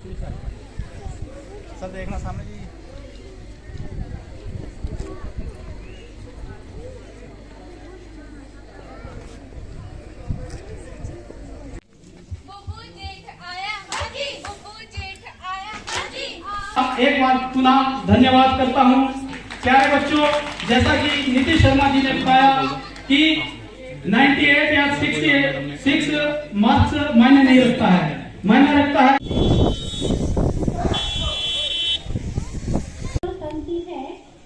Sir देखना सामने जी। एक बार पुनः धन्यवाद करता हूँ। प्यारे बच्चों, जैसा कि नीतीश शर्मा जी ने बताया कि 98 या 66 मार्क्स मायने नहीं रखता है, मायने रखता है।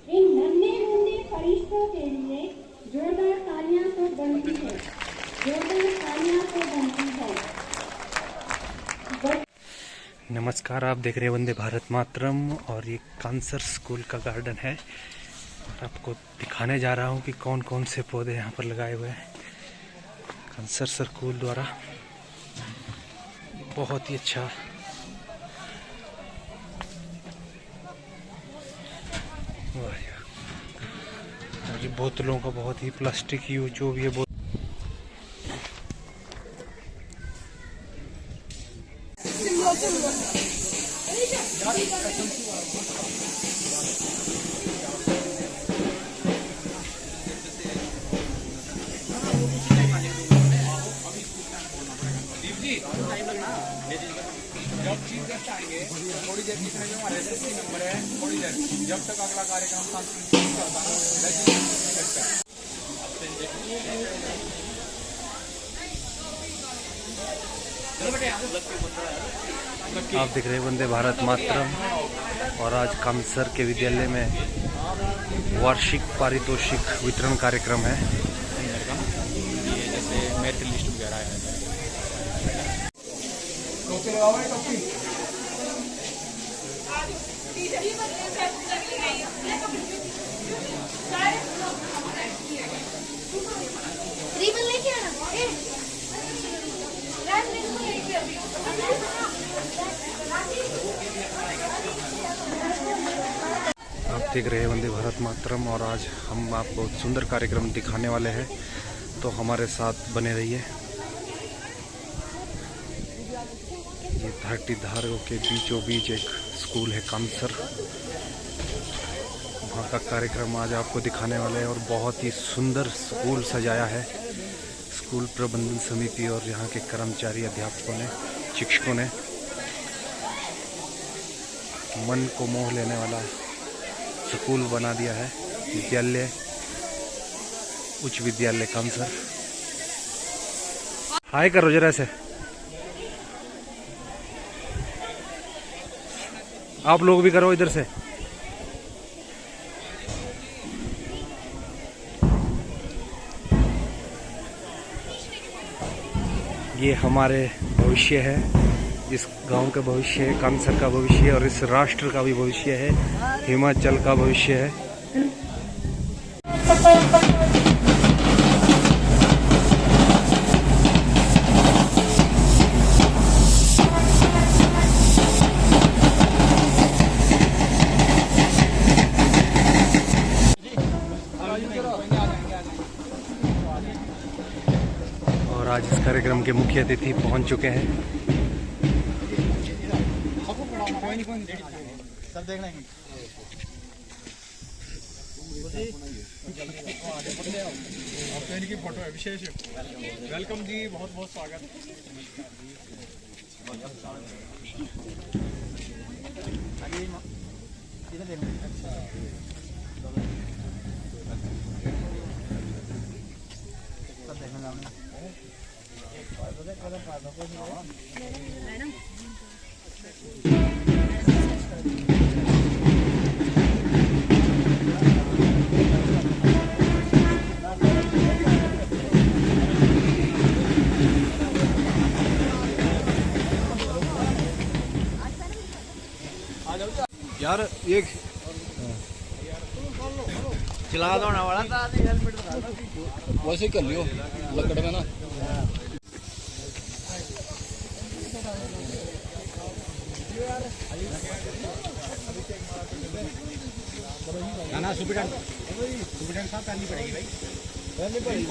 इन नन्हे मुन्ने फरिश्तों के लिए जोरदार तालियां तो बनती है, जोरदार तालियां तो बनती है। नमस्कार, आप देख रहे हैं वंदे भारत मातरम और ये कांसर स्कूल का गार्डन है और आपको दिखाने जा रहा हूँ कि कौन कौन से पौधे यहाँ पर लगाए हुए हैं कांसर स्कूल द्वारा। बहुत ही अच्छा और ये बोतलों का बहुत ही प्लास्टिक यूज जो भी है जब चीफ गेस्ट आएंगे थोड़ी देर कितने जो हमारे एसएससी नंबर है, थोड़ी देर जब तक अगला कार्यक्रम आप देख रहे हैं वंदे भारत मातरम और आज कांसर के विद्यालय में वार्षिक पारितोषिक वितरण कार्यक्रम है। जैसे मेरिट लिस्ट वगैरह है। आप देख रहे हैं वंदे भारत मातरम और आज हम आपको सुंदर कार्यक्रम दिखाने वाले हैं, तो हमारे साथ बने रहिए। ये धरती धारों के बीचों बीच एक स्कूल है कांसर, वहाँ का कार्यक्रम आज आपको दिखाने वाले हैं और बहुत ही सुंदर स्कूल सजाया है स्कूल प्रबंधन समिति और यहाँ के कर्मचारी, अध्यापकों ने, शिक्षकों ने। मन को मोह लेने वाला स्कूल बना दिया है विद्यालय, उच्च विद्यालय कांसर। हाय करो जरा से, आप लोग भी करो इधर से। ये हमारे भविष्य है, इस गांव का भविष्य है, कांसर का भविष्य है और इस राष्ट्र का भी भविष्य है, हिमाचल का भविष्य है। और आज इस कार्यक्रम के मुख्य अतिथि पहुंच चुके हैं। सब देखना है। आपको इनकी फोटो है विशेष। वेलकम जी, बहुत बहुत स्वागत। सब देखना यार, ये चला दो ना वाला था, वैसे ही कर लियो लकड़ में ना। ना सुपरटेंडेंट साहब करनी पड़ेगी भाई, करनी पड़ेगी।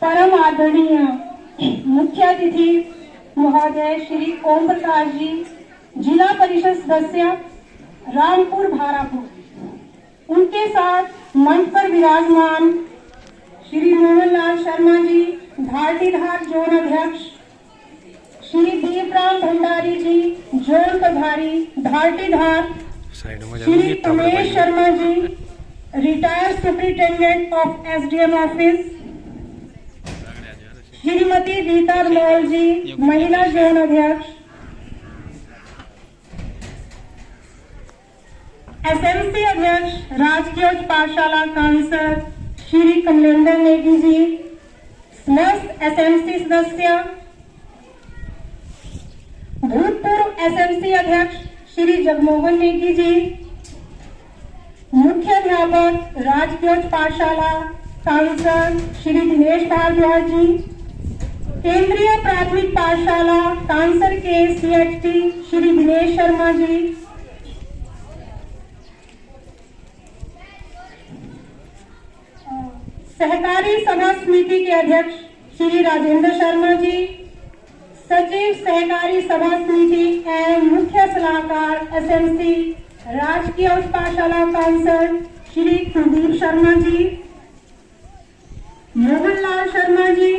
परम आदरणीय मुख्य अतिथि महोदय श्री ओम प्रकाश जी, जिला परिषद सदस्य रामपुर भारापुर, उनके साथ मंच पर विराजमान श्री मोहनलाल शर्मा जी, धारटीधार जोन अध्यक्ष, श्री दीपराम भंडारी जी, जोन प्रभारी Dhartidhar, Shri Umesh Sharma ji, retired superintendent of SDM office, Shrimati Rita Maul ji, महिला जोन अध्यक्ष, एसएमसी अध्यक्ष राजकीय उच्च पाठशाला कांसर श्री कमलेंद्र नेगी जी, समस्त एसएमसी सदस्य, भूतपूर्व एसएमसी अध्यक्ष श्री जगमोहन नेगी जी, मुख्य अध्यापक राजकीय उच्च पाठशाला कांसर श्री दिनेश भारद्वाज जी, केंद्रीय प्राथमिक पाठशाला कांसर के सीएचटी श्री दिनेश शर्मा जी, सहकारी सभा समिति के अध्यक्ष श्री राजेंद्र शर्मा जी, सचिव सहकारी सभा समिति एवं मुख्य सलाहकार एसएमसी राजकीय उच्च पाठशाला कांसर Shri Kuldeep Sharma ji, Mohanlal Sharma ji,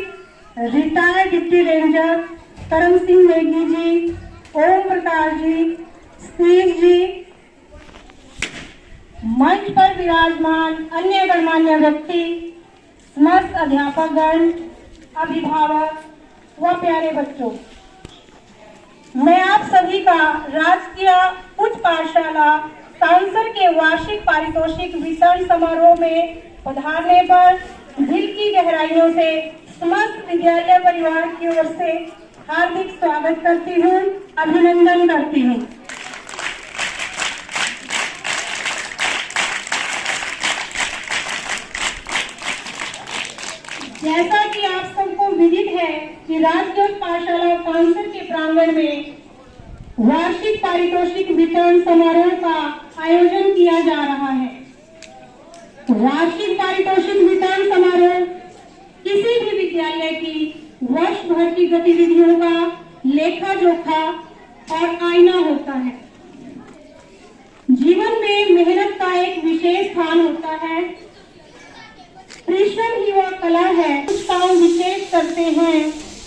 retired deputy ranger करम सिंह नेगी जी, ओम प्रकाश जी, सतीश जी, मंच पर विराजमान अन्य गणमान्य व्यक्ति, समस्त अध्यापकगण, अभिभावक व प्यारे बच्चों, मैं आप सभी का राजकीय उच्च पाठशाला कांसर के वार्षिक पारितोषिक वितरण समारोह में पधारने पर दिल की गहराइयों से समस्त विद्यालय परिवार की ओर से हार्दिक स्वागत करती हूँ, अभिनंदन करती हूँ। जैसा कि आप सबको विदित है कि राजकीय उच्च पाठशाला कांसर के प्रांगण में वार्षिक पारितोषिक वितरण समारोह का आयोजन किया जा रहा है। वार्षिक पारितोषिक वितरण समारोह किसी भी विद्यालय की वर्ष भर की गतिविधियों का लेखा जोखा और आईना होता है। जीवन में मेहनत का एक विशेष स्थान होता है। परिश्रम ही वह कला है कुछ काम विशेष करते हैं,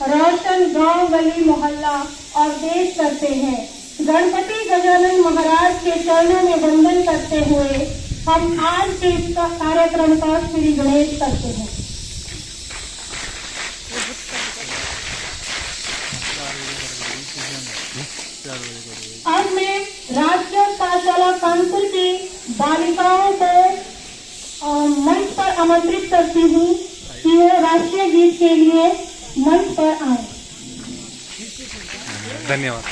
रोशन गांव गली मोहल्ला और देश करते हैं। गणपति गजानन महाराज के चरणों में वंदन करते हुए हम आज के इस कार्यक्रम का श्री गणेश करते हैं। अब मैं राजकीय पाठशाला कानपुर की बालिकाओं को मंच पर आमंत्रित करती हूँ कि वो राष्ट्रीय गीत के लिए मंच पर आए। धन्यवाद।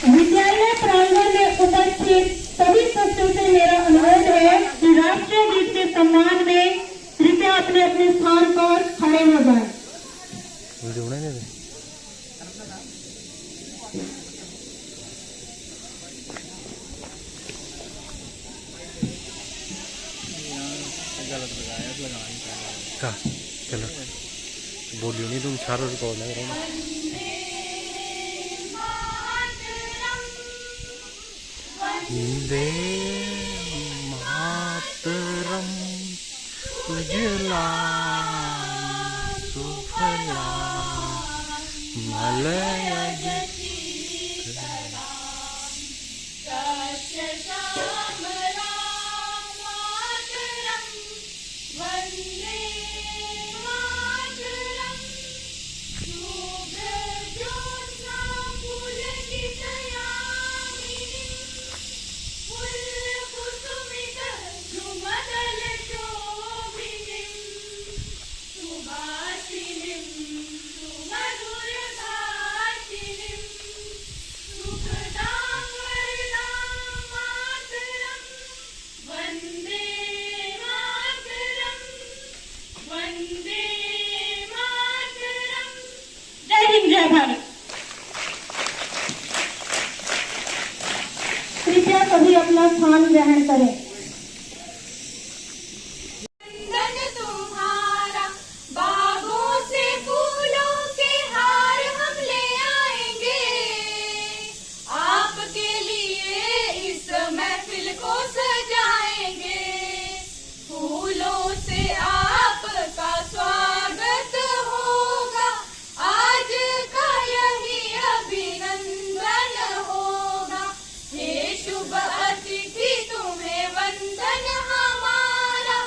विद्यालय प्रांगण में उपस्थित सभी बच्चों से मेरा अनुरोध है कि राष्ट्रीय गीत के सम्मान में कृपया अपने अपने स्थान पर खड़े हो जाएं। चलो बोलियो नहीं तुम चारों रिकॉर्ड लग रहा है। सुजलाम सुफलाम मलयज जय भारत। कृपया सभी अपना स्थान ग्रहण करें। तुम्हारा बागों से फूलों के हार हम ले आएंगे, आपके लिए इस महफिल को सजाएंगे। फूलों से आपका स्वागत होगा, आज का यही अभिनंदन होगा। हे शुभ अतिथि तुम्हें वंदन हमारा,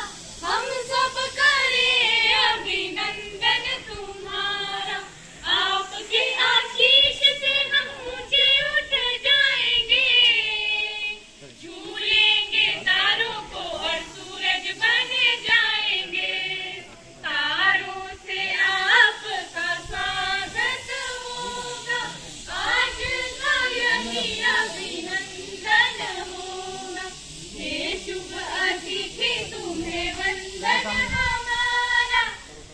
हम सब करें अभिनंदन तुम्हारा। आपके आशीष से हम ऊंचे उठ जाएंगे, झूलेंगे तारों को और सूरज बन जाएंगे। तारों से आपका स्वागत होगा, आज का यही अभिनंदन होगा। हे शुभ अतिथि तुम्हें वंदन हमारा,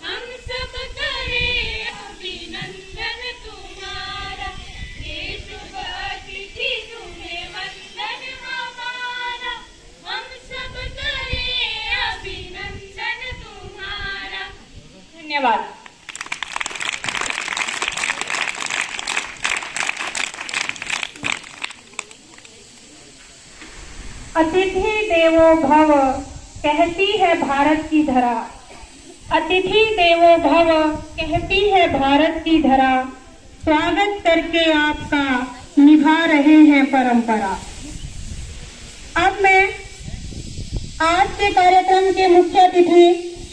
हम सब करें अभिनंदन तुम्हारा। हे शुभ अतिथि तुम्हें वंदन हमारा, हम सब करें अभिनंदन तुम्हारा। धन्यवाद। अतिथि देवो भव कहती है भारत की धरा, अतिथि देवो भव कहती है भारत की धरा, स्वागत करके आपका निभा रहे हैं परंपरा। अब मैं आज के कार्यक्रम के मुख्य अतिथि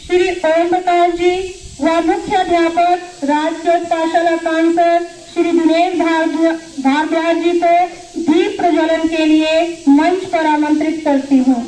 श्री ओम प्रकाश जी व मुख्य अध्यापक राजकीय पाठशाला कांसर श्री दिनेश भारद्वाज जी को दीप प्रज्वलन के लिए मंच पर आमंत्रित करती हूँ।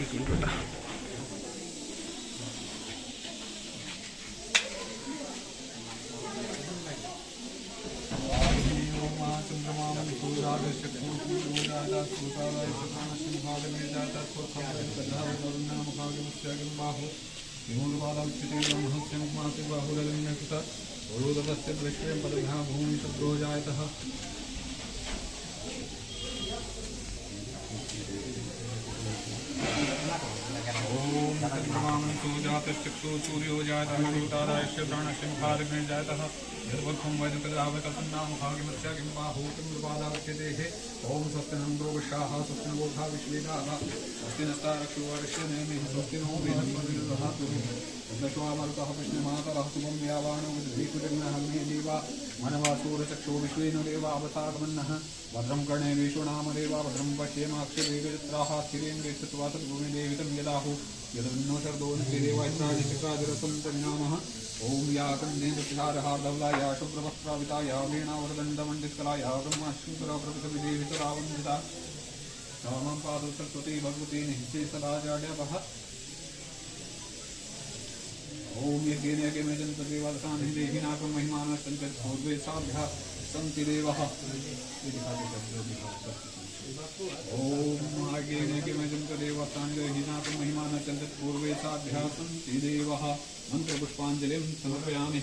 एक मिनट बेटा। चक्षु सूर्यो जायतः सूर्योदयस्य प्राणस्य मुखाग्निर् जायतः यद्वत्खं वैदिकदावकल्पन्नामुखाग्निमत्स्य किं बाहूतं विवादाच्यतेः। ओम स्वस्ति नन्दो विशाः स्वस्ति न गोधा विश्वेदाः स्वस्ति नस्तारक्षो वर्ष्यनेमिः स्वस्ति नो बृहस्पतिर्दधातु दशवामरुतः प्रश्नमातरः शुभं यावानो विद्धिकुजग्नः मे देवा मनवासूरचक्षो विश्वेन देवावतागमन्नः भद्रं कर्णे विश्वनामदेवा भद्रं पश्येमाक्षवेगजत्राः स्थिरेन्द्रिय स्थित्वा तद्भूमि देवितं यदाहु यदन्नो शर्दो न देवायत्राजिचक्रादिरसं तन्नामः। ओम या कुंदेन्द्रहारहार्धवला या शुभ्रवस्त्राविता या वीणावरदण्डमण्डितकला या ब्रह्माश्रुतरावन्दिता रामं पादौ सरस्वती भगवती निहिते सदा जाड्यपः ओम यज्ञेन यज्ञमे जन्तदेवतानि देहिनाकं महिमानः सञ्चत् पूर्वे साभ्यः सन्ति देवः ओम यज्ञेन यज्ञमे जन्तदेवतानि देहिनाकं महिमानः सञ्चत् पूर्वे साभ्यः सन्ति देवः मंत्रपुष्पाञ्जलिं समर्पयामि।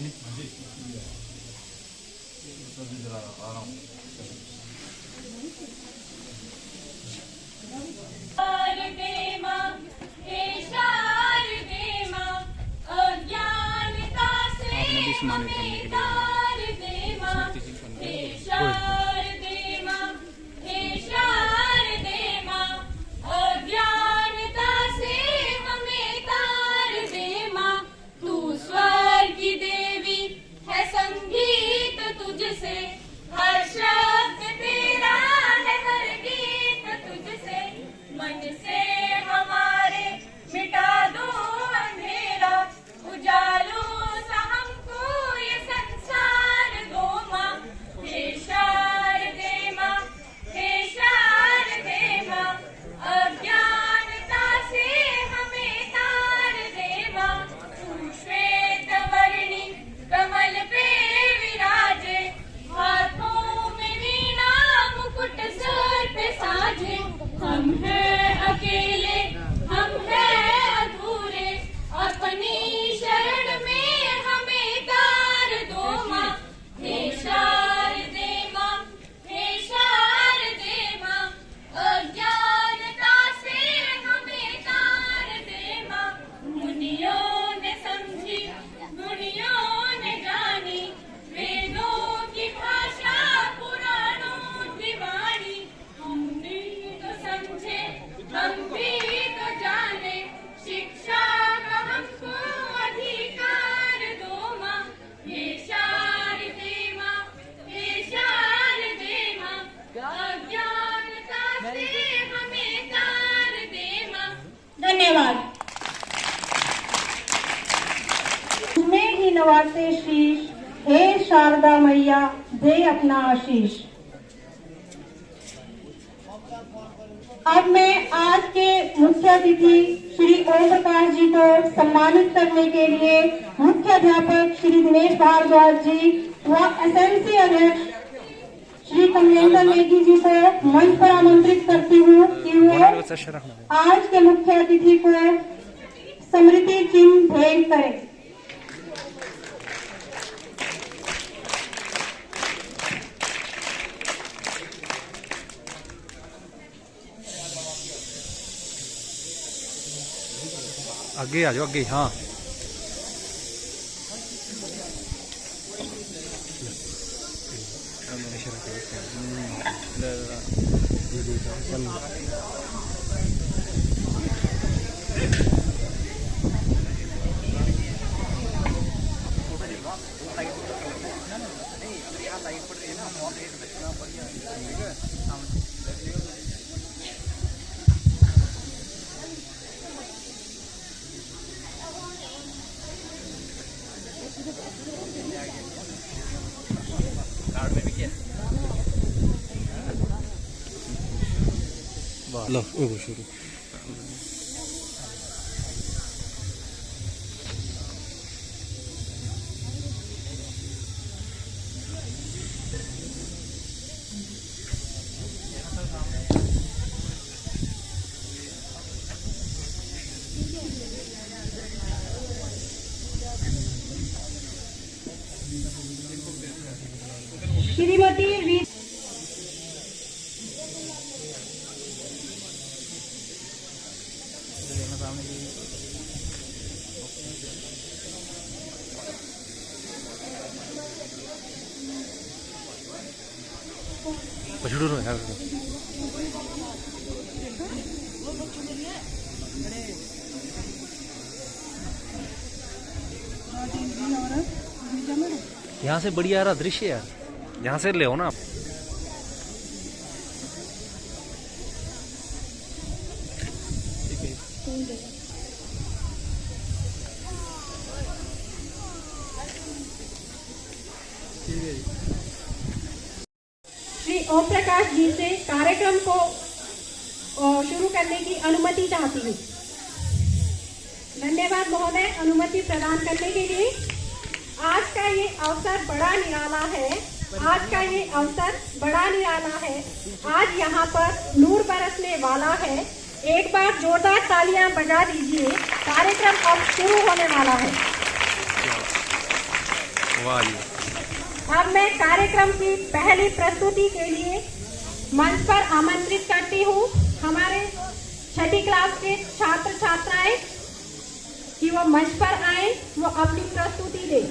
शारदे मां हे शारदे मां अज्ञानता से हमें तार दे मां हे शारदे मां हे शारदे मां अज्ञानता से हमें तार दे मां तू स्वर्ग की देवी है संगीत तुझसे हर शब्द तेरा है हर गीत तुझसे मन से हमारे मिटा दो अंधेरा उजालो सा हमको ये संसार दो माँ हे शारदे माँ हे शारदे माँ अज्ञानता से हमें तार दे माँ तू श्वेत वर्णी कमल पे विराजे हाथों में वीणा मुकुट सर पे साजे हम हैं अकेले हम हैं अधूरे अपनी शरण में हमें तार दो माँ हे शारदे माँ हे शारदे माँ अज्ञानता से हमें तार दे माँ मुनियों ने समझी मुनियों ने जानी वेदों की भाषा पुराणों की वाणी हम भी तो समझे हम भी तो जाने शिक्षा का हमको अधिकार दो माँ हे शारदे माँ हे शारदे माँ अज्ञानता से हमें तार दे माँ। धन्यवाद। तुम्हें ही नवाते शीश हे शारदा मैया दे अपना आशीष। अब मैं आज के मुख्य अतिथि श्री ओम प्रकाश जी को सम्मानित करने के लिए मुख्याध्यापक श्री दिनेश भारद्वाज जी व एसएमसी अध्यक्ष श्री कमलेंद्र नेगी जी को मंच पर आमंत्रित करती हूँ कि वो आज के मुख्य अतिथि को स्मृति चिन्ह भेंट करें। आगे आ जाओ आगे। हाँ लो शुरू। श्रीमती वी शुरू है। यहाँ से बढ़िया आ रहा दृश्य यार, यहाँ से ले हो ना आप। ओम प्रकाश जी से कार्यक्रम को शुरू करने की अनुमति चाहती हूँ। धन्यवाद महोदय, अनुमति प्रदान करने के लिए। आज का ये अवसर बड़ा निराला है। आज यहाँ पर नूर बरसने वाला है। एक बार जोरदार तालियां बजा दीजिए। कार्यक्रम अब शुरू होने वाला है। अब मैं कार्यक्रम की पहली प्रस्तुति के लिए मंच पर आमंत्रित करती हूँ हमारे छठी क्लास के छात्र छात्राएं कि वो मंच पर आए, वो अपनी प्रस्तुति दें।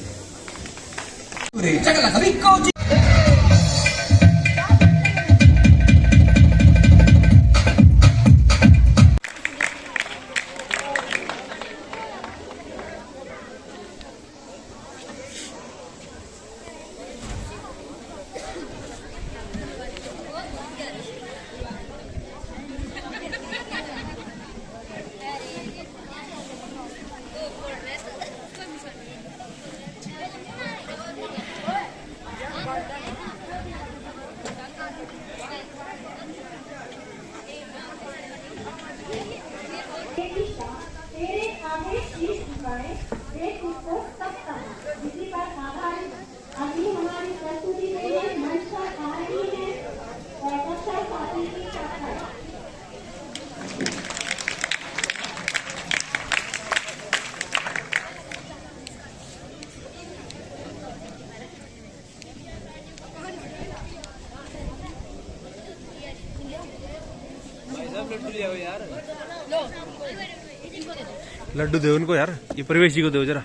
लड्डू दो उनको यार, ये प्रवेश जी को दो जरा।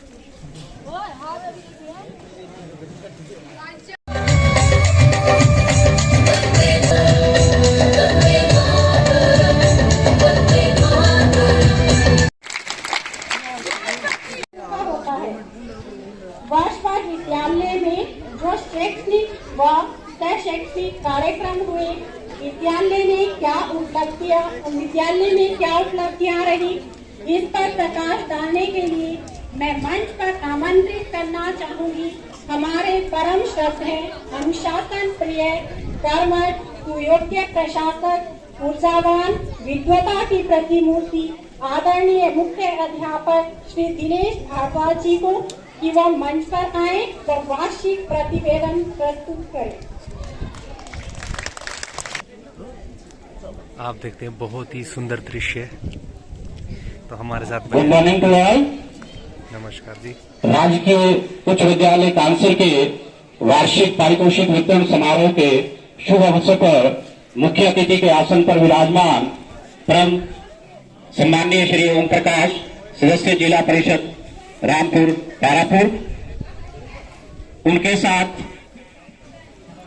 वर्षभर विद्यालय में जो शैक्षणिक व शैक्षणिक कार्यक्रम हुए, विद्यालय में क्या उपलब्धियां रही, इस पर प्रकाश डालने के लिए मैं मंच पर आमंत्रित करना चाहूंगी हमारे परम श्रद्धेय, अनुशासन प्रिय, कर्मठ, सुयोग्य प्रशासक, ऊर्जावान, विद्वता की प्रतिमूर्ति, आदरणीय मुख्य अध्यापक श्री दिनेश भारद्वाज जी को कि वह मंच पर आए व वार्षिक प्रतिवेदन प्रस्तुत करें। आप देखते हैं बहुत ही सुंदर दृश्य। तो हमारे साथ गुड मॉर्निंग टू ऑल। नमस्कार जी। राजकीय उच्च विद्यालय कांसर के वार्षिक पारितोषिक वितरण समारोह के शुभ अवसर पर मुख्य अतिथि के आसन पर विराजमान परम सम्माननीय श्री ओम प्रकाश, सदस्य जिला परिषद रामपुर तारापुर, उनके साथ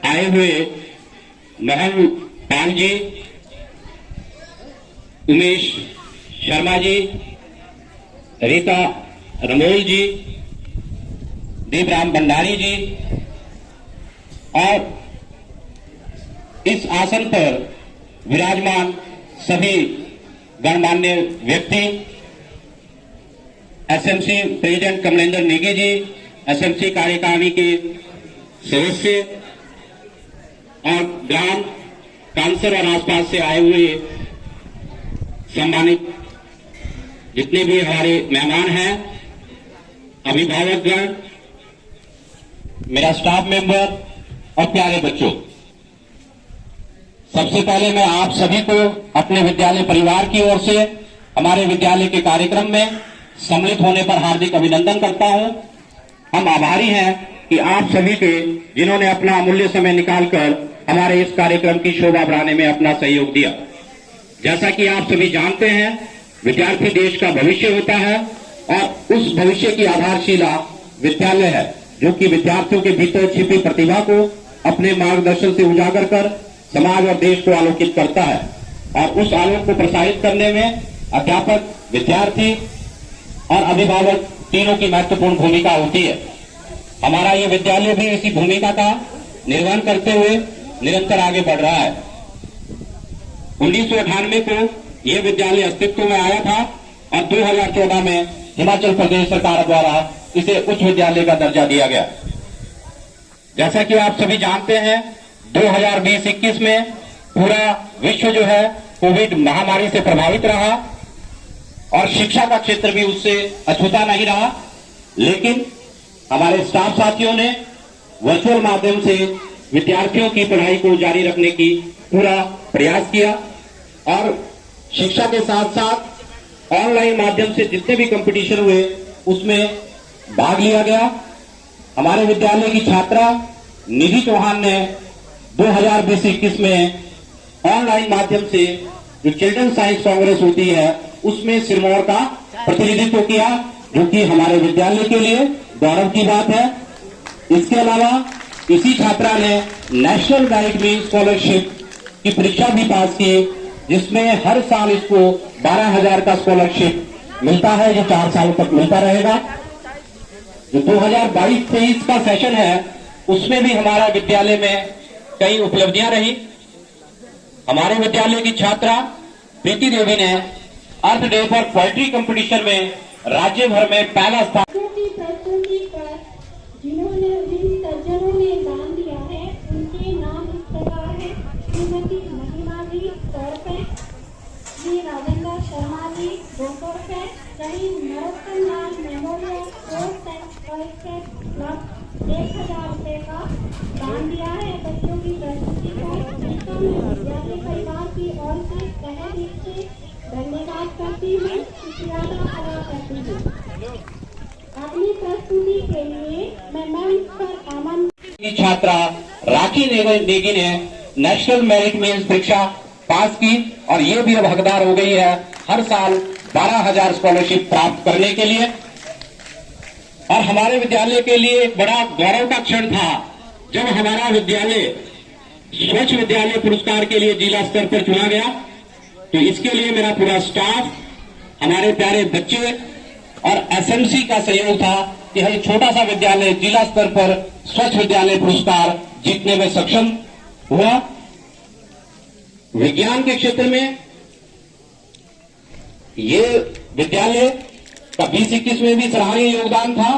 आए हुए महल पाल जी, उमेश शर्मा जी, रीता रमोल जी, देवराम भंडारी जी और इस आसन पर विराजमान सभी गणमान्य व्यक्ति, SMC president Kamlendra Negi ji, SMC कार्यकारिणी के सदस्य और ग्राम कांसर और आसपास से आए हुए सम्मानित जितने भी हमारे मेहमान हैं, अभिभावकगण, मेरा स्टाफ मेंबर और प्यारे बच्चों, सबसे पहले मैं आप सभी को अपने विद्यालय परिवार की ओर से हमारे विद्यालय के कार्यक्रम में सम्मिलित होने पर हार्दिक अभिनंदन करता हूं। हम आभारी हैं कि आप सभी के, जिन्होंने अपना अमूल्य समय निकालकर हमारे इस कार्यक्रम की शोभा बढ़ाने में अपना सहयोग दिया। जैसा कि आप सभी जानते हैं, विद्यार्थी देश का भविष्य होता है और उस भविष्य की आधारशिला विद्यालय है, जो कि विद्यार्थियों के भीतर छिपी प्रतिभा को अपने मार्गदर्शन से उजागर कर समाज और देश को आलोकित करता है। और उस आलोक को प्रसारित करने में अध्यापक, विद्यार्थी और अभिभावक तीनों की महत्वपूर्ण भूमिका होती है। हमारा ये विद्यालय भी इसी भूमिका का निर्वहन करते हुए निरंतर आगे बढ़ रहा है। 1998 को यह विद्यालय अस्तित्व में आया था और 2014 में हिमाचल प्रदेश सरकार द्वारा इसे उच्च विद्यालय का दर्जा दिया गया। जैसा कि आप सभी जानते हैं, 2020-21 में पूरा विश्व जो है कोविड महामारी से प्रभावित रहा और शिक्षा का क्षेत्र भी उससे अछूता नहीं रहा, लेकिन हमारे स्टाफ साथियों ने वर्चुअल माध्यम से विद्यार्थियों की पढ़ाई को जारी रखने की पूरा प्रयास किया और शिक्षा के साथ साथ ऑनलाइन माध्यम से जितने भी कंपटीशन हुए उसमें भाग लिया गया। हमारे विद्यालय की छात्रा निधि चौहान ने 2020-21 में ऑनलाइन माध्यम से जो चिल्ड्रन साइंस कांग्रेस होती है उसमें सिरमौर का प्रतिनिधित्व किया, जो कि हमारे विद्यालय के लिए गौरव की बात है। इसके अलावा इसी छात्रा ने नेशनल मेरिट में स्कॉलरशिप की परीक्षा भी पास की, जिसमें हर साल इसको 12,000 का स्कॉलरशिप मिलता है, जो 4 साल तक मिलता रहेगा। जो 2022-23 का सेशन है उसमें भी हमारा विद्यालय में कई उपलब्धियां रही। हमारे विद्यालय की छात्रा प्रीति देवी ने अर्थ डे फॉर पोएट्री कंपटीशन में राज्य भर में पहला स्थान। की प्रस्तुति पर जिन्होंने जिन सज्जनों ने दान दिया है उनके नाम इस प्रकार है: श्रीमती महिमा जी 100 रुपए, श्री राजेंद्र शर्मा जी 200 रुपए, शहीद Narottam Lal memorial sports and orchestra club 1000 रुपए का दान दिया है बच्चों की प्रस्तुति पर, जिसका मैं विद्यालय परिवार की ओर से तहे दिल से धन्यवाद करती हूँ, शुक्रिया अदा करती हूँ। अगली प्रस्तुति के लिए मैं मंच पर आमंत्रित छात्रा राखी नेगी ने नेशनल मेरिट मेंस परीक्षा पास की और ये भी अब हकदार हो गई है हर साल 12,000 स्कॉलरशिप प्राप्त करने के लिए। और हमारे विद्यालय के लिए एक बड़ा गौरव का क्षण था जब हमारा विद्यालय स्वच्छ विद्यालय पुरस्कार के लिए जिला स्तर पर चुना गया। तो इसके लिए मेरा पूरा स्टाफ, हमारे प्यारे बच्चे और एसएमसी का सहयोग था कि हर छोटा सा विद्यालय जिला स्तर पर स्वच्छ विद्यालय पुरस्कार जीतने में सक्षम हुआ। विज्ञान के क्षेत्र में ये विद्यालय का 20-21 में भी सराहनीय योगदान था।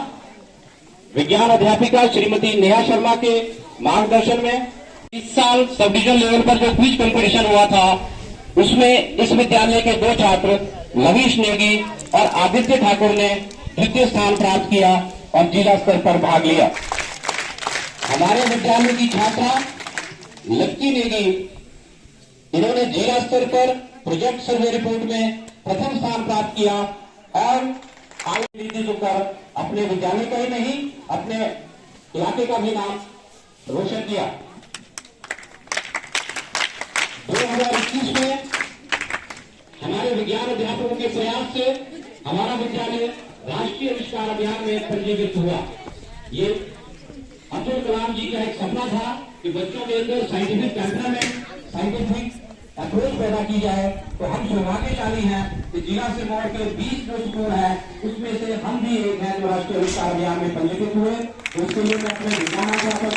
विज्ञान अध्यापिका श्रीमती नेहा शर्मा के मार्गदर्शन में इस साल सब डिवीजन लेवल पर जो क्विज कंपटीशन हुआ था उसमें इस विद्यालय के 2 छात्र लवीश नेगी और आदित्य ठाकुर ने द्वितीय स्थान प्राप्त किया और जिला स्तर पर भाग लिया। हमारे विद्यालय की छात्रा लक्की नेगी, इन्होंने जिला स्तर पर प्रोजेक्ट सर्वे रिपोर्ट में प्रथम स्थान प्राप्त किया और आगे होकर अपने विद्यालय का ही नहीं अपने इलाके का भी नाम रोशन किया। 2021 में हमारे विज्ञान अध्यापकों के प्रयास से हमारा विद्यालय राष्ट्रीय आविष्कार अभियान में पंजीकृत हुआ। ये अब्दुल कलाम जी का एक सपना था कि बच्चों के अंदर साइंटिफिक टेम्परामेंट, साइंटिफिक अप्रोच पैदा की जाए। तो हम सौभाग्यशाली हैं कि जिला सिरमौर के 20 जो स्कूल हैं उसमें से हम भी एक हैं जो राष्ट्रीय आविष्कार अभियान में पंजीकृत हुए। तो उसके लिए मैं अपने विज्ञान अध्यापक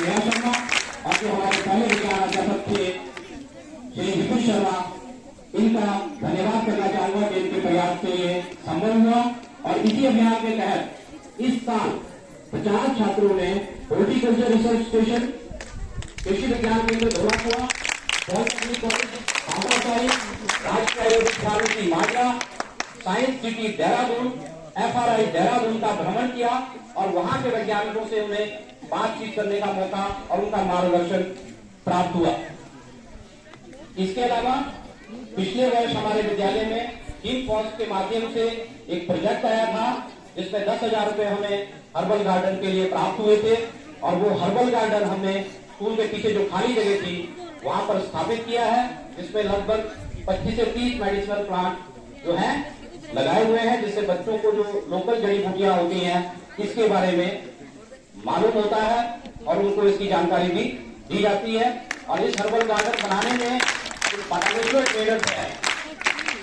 नेहा शर्मा और जो हमारे पहले विज्ञान अध्यापक थे श्री विपुल शर्मा, इनका धन्यवाद करना चाहूंगा कि इनके प्रयास से ये संभव हुआ। और इसी अभियान के तहत इस साल 50 छात्रों ने हॉर्टिकल्चर रिसर्च स्टेशन, कृषि विज्ञान केंद्र धौलाकुआं, पॉलिटेक्निक कॉलेज आंकड़ाचारी, राष्ट्रीय आयुर्वेद Majra, science city Dehradun, FRI Dehradun का भ्रमण किया और वहां के वैज्ञानिकों से उन्हें बातचीत करने का मौका और उनका मार्गदर्शन प्राप्त हुआ। इसके अलावा पिछले वर्ष हमारे विद्यालय में टीम पॉस्ट के माध्यम से एक प्रोजेक्ट आया था जिसमें 10,000 रुपए हमें हर्बल गार्डन के लिए प्राप्त हुए थे और वो हर्बल गार्डन हमने स्कूल के पीछे जो खाली जगह थी वहां पर स्थापित किया है, जिसमें लगभग 25 से 30 मेडिसिनल प्लांट जो हैं लगाए हुए हैं, जिससे बच्चों को जो लोकल जड़ी बूटियां होती हैं इसके बारे में मालूम होता है और उनको इसकी जानकारी भी दी जाती है। और इस हर्बल गार्डन बनाने में पाटामेश्वर ट्रेडर्स है,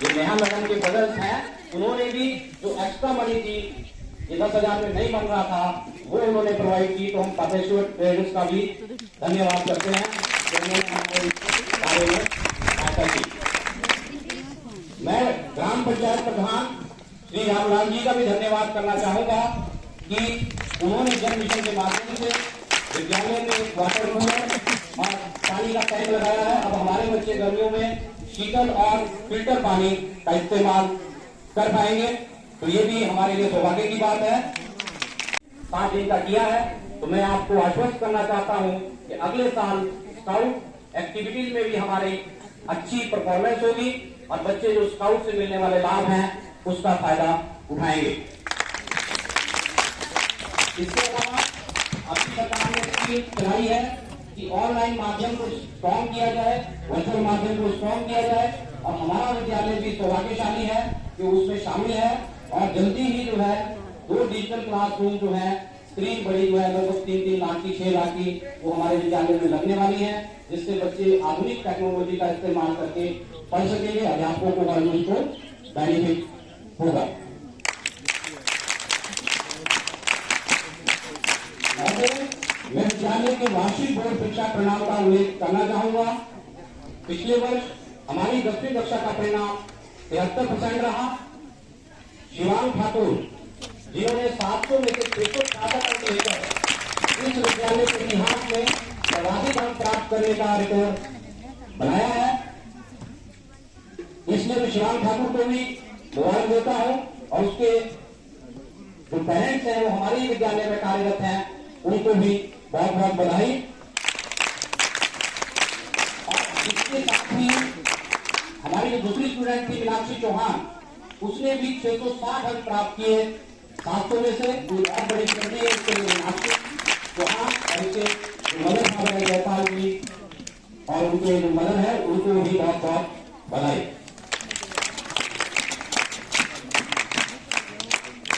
जो नेहा मैडम के ब्रदर्स हैं, उन्होंने भी जो एक्स्ट्रा मनी थी, ये 10,000 में नहीं बन रहा था, वो उन्होंने प्रोवाइड की। तो हम पाटेश्वर ट्रेडर्स का भी धन्यवाद करते हैं जो उन्होंने हमारे कार्य में सहायता की। मैं ग्राम पंचायत प्रधान श्री रामलाल जी का भी धन्यवाद करना चाहूंगा कि उन्होंने जल मिशन के माध्यम से विद्यालय में वाटर कूलर और टैंक लगाया है। अब हमारे बच्चे गर्मियों में शीतल और फिल्टर पानी का इस्तेमाल कर पाएंगे, तो ये भी हमारे लिए सौभाग्य की बात है। 5 दिन का किया है, तो मैं आपको आश्वस्त करना चाहता हूं कि अगले साल स्काउट एक्टिविटीज में भी हमारी अच्छी परफॉर्मेंस होगी और बच्चे जो स्काउट से मिलने वाले लाभ हैं उसका फायदा उठाएंगे। इसके अलावा अपनी सरकार ने स्कीम चलाई है कि ऑनलाइन माध्यम को स्ट्रॉन्ग किया जाए, वर्चुअल माध्यम को स्ट्रॉन्ग किया जाए, और हमारा विद्यालय भी सौभाग्यशाली है कि उसमें शामिल है। और जल्दी ही जो है 2 डिजिटल क्लासरूम जो है, स्क्रीन बड़ी जो है लगभग 3-3 लाख की, 6 लाख की, वो हमारे विद्यालय में लगने वाली है, जिससे बच्चे आधुनिक टेक्नोलॉजी का इस्तेमाल करके पढ़ सकेंगे। अध्यापकों को और उसको बेनिफिट होगा। मैं विद्यालय के वार्षिक बोर्ड परीक्षा परिणाम का उल्लेख करना चाहूंगा। पिछले वर्ष हमारी 10वीं कक्षा का परिणाम 73% रहा। शिवांग ठाकुर जिन्होंने 700 में से 666 अंक लेकर इस विद्यालय के इतिहास में सर्वाधिक अंक प्राप्त करने का रिकॉर्ड बनाया है, इसलिए मैं शिवांग ठाकुर को भी मुबारक देता हूं और उसके जो पेरेंट्स हैं वो हमारे विद्यालय में कार्यरत हैं, उनको भी बहुत बहुत बधाई। और इसके साथ ही हमारी जो दूसरी स्टूडेंट थी मीनाक्षी चौहान, उसने भी 660 अंक प्राप्त किए 700 में से। बहुत बड़ी उपलब्धि है इसके लिए मीनाक्षी चौहान और इसके मदर साहब है जयपाल जी और उनके जो मदर है उनको भी बहुत बहुत बधाई।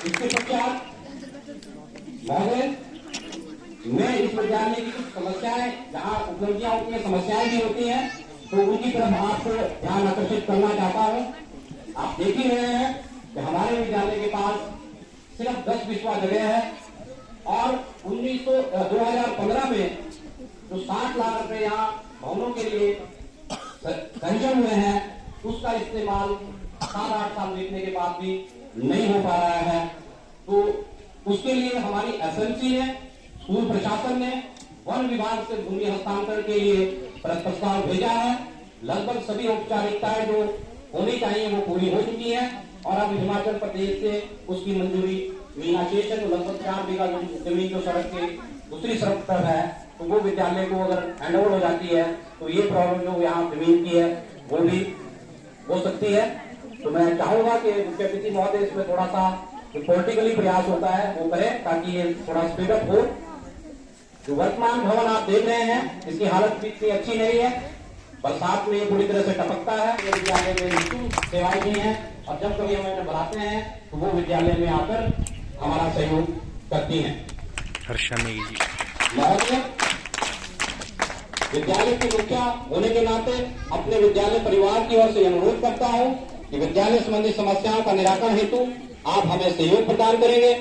इसके पश्चात महोदय, मैं इस विद्यालय की कुछ समस्याएं, जहां उपलब्धियां होती हैं समस्याएं भी होती हैं, तो उनकी तरफ आपको ध्यान आकर्षित करना चाहता हूं। आप देख ही रहे हैं कि हमारे विद्यालय के पास सिर्फ 10 बिस्वा जगह है और 2015 में जो 60 लाख रुपए यहाँ भवनों के लिए सैंक्शन हुए हैं, उसका इस्तेमाल 7-8 साल बीतने के बाद भी नहीं हो पा रहा है। तो उसके लिए हमारी एसएमसी ने, स्कूल प्रशासन ने वन विभाग से भूमि हस्तांतरण के लिए प्रस्ताव भेजा है। लगभग सभी औपचारिकताएं जो होनी चाहिए वो पूरी हो चुकी है और अब हिमाचल प्रदेश से उसकी मंजूरी मिलना शेष है। तो लगभग 4 बीघा जमीन जो सड़क के दूसरी सड़क पर है, तो वो विद्यालय को अगर हैंडओवर हो जाती है तो ये प्रॉब्लम जो यहाँ जमीन की है वो भी हो सकती है। तो मैं चाहूंगा कि मुख्य अतिथि महोदय इसमें थोड़ा सा पॉलिटिकली प्रयास होता है वो करें ताकि ये थोड़ा स्पीडअप हो। जो वर्तमान भवन आप देख रहे हैं इसकी हालत भी इतनी अच्छी नहीं है, बरसात में पूरी तरह से टपकता है। ये विद्यालय में निःशुल्क सेवाएं भी हैं और जब कभी हम इन्हें बुलाते हैं तो वो विद्यालय में आकर हमारा सहयोग करती हैं। महोदय, विद्यालय के मुखिया होने के नाते अपने विद्यालय परिवार की ओर से अनुरोध करता हूं कि विद्यालय संबंधी समस्याओं का निराकरण हेतु आप हमें सहयोग प्रदान करेंगे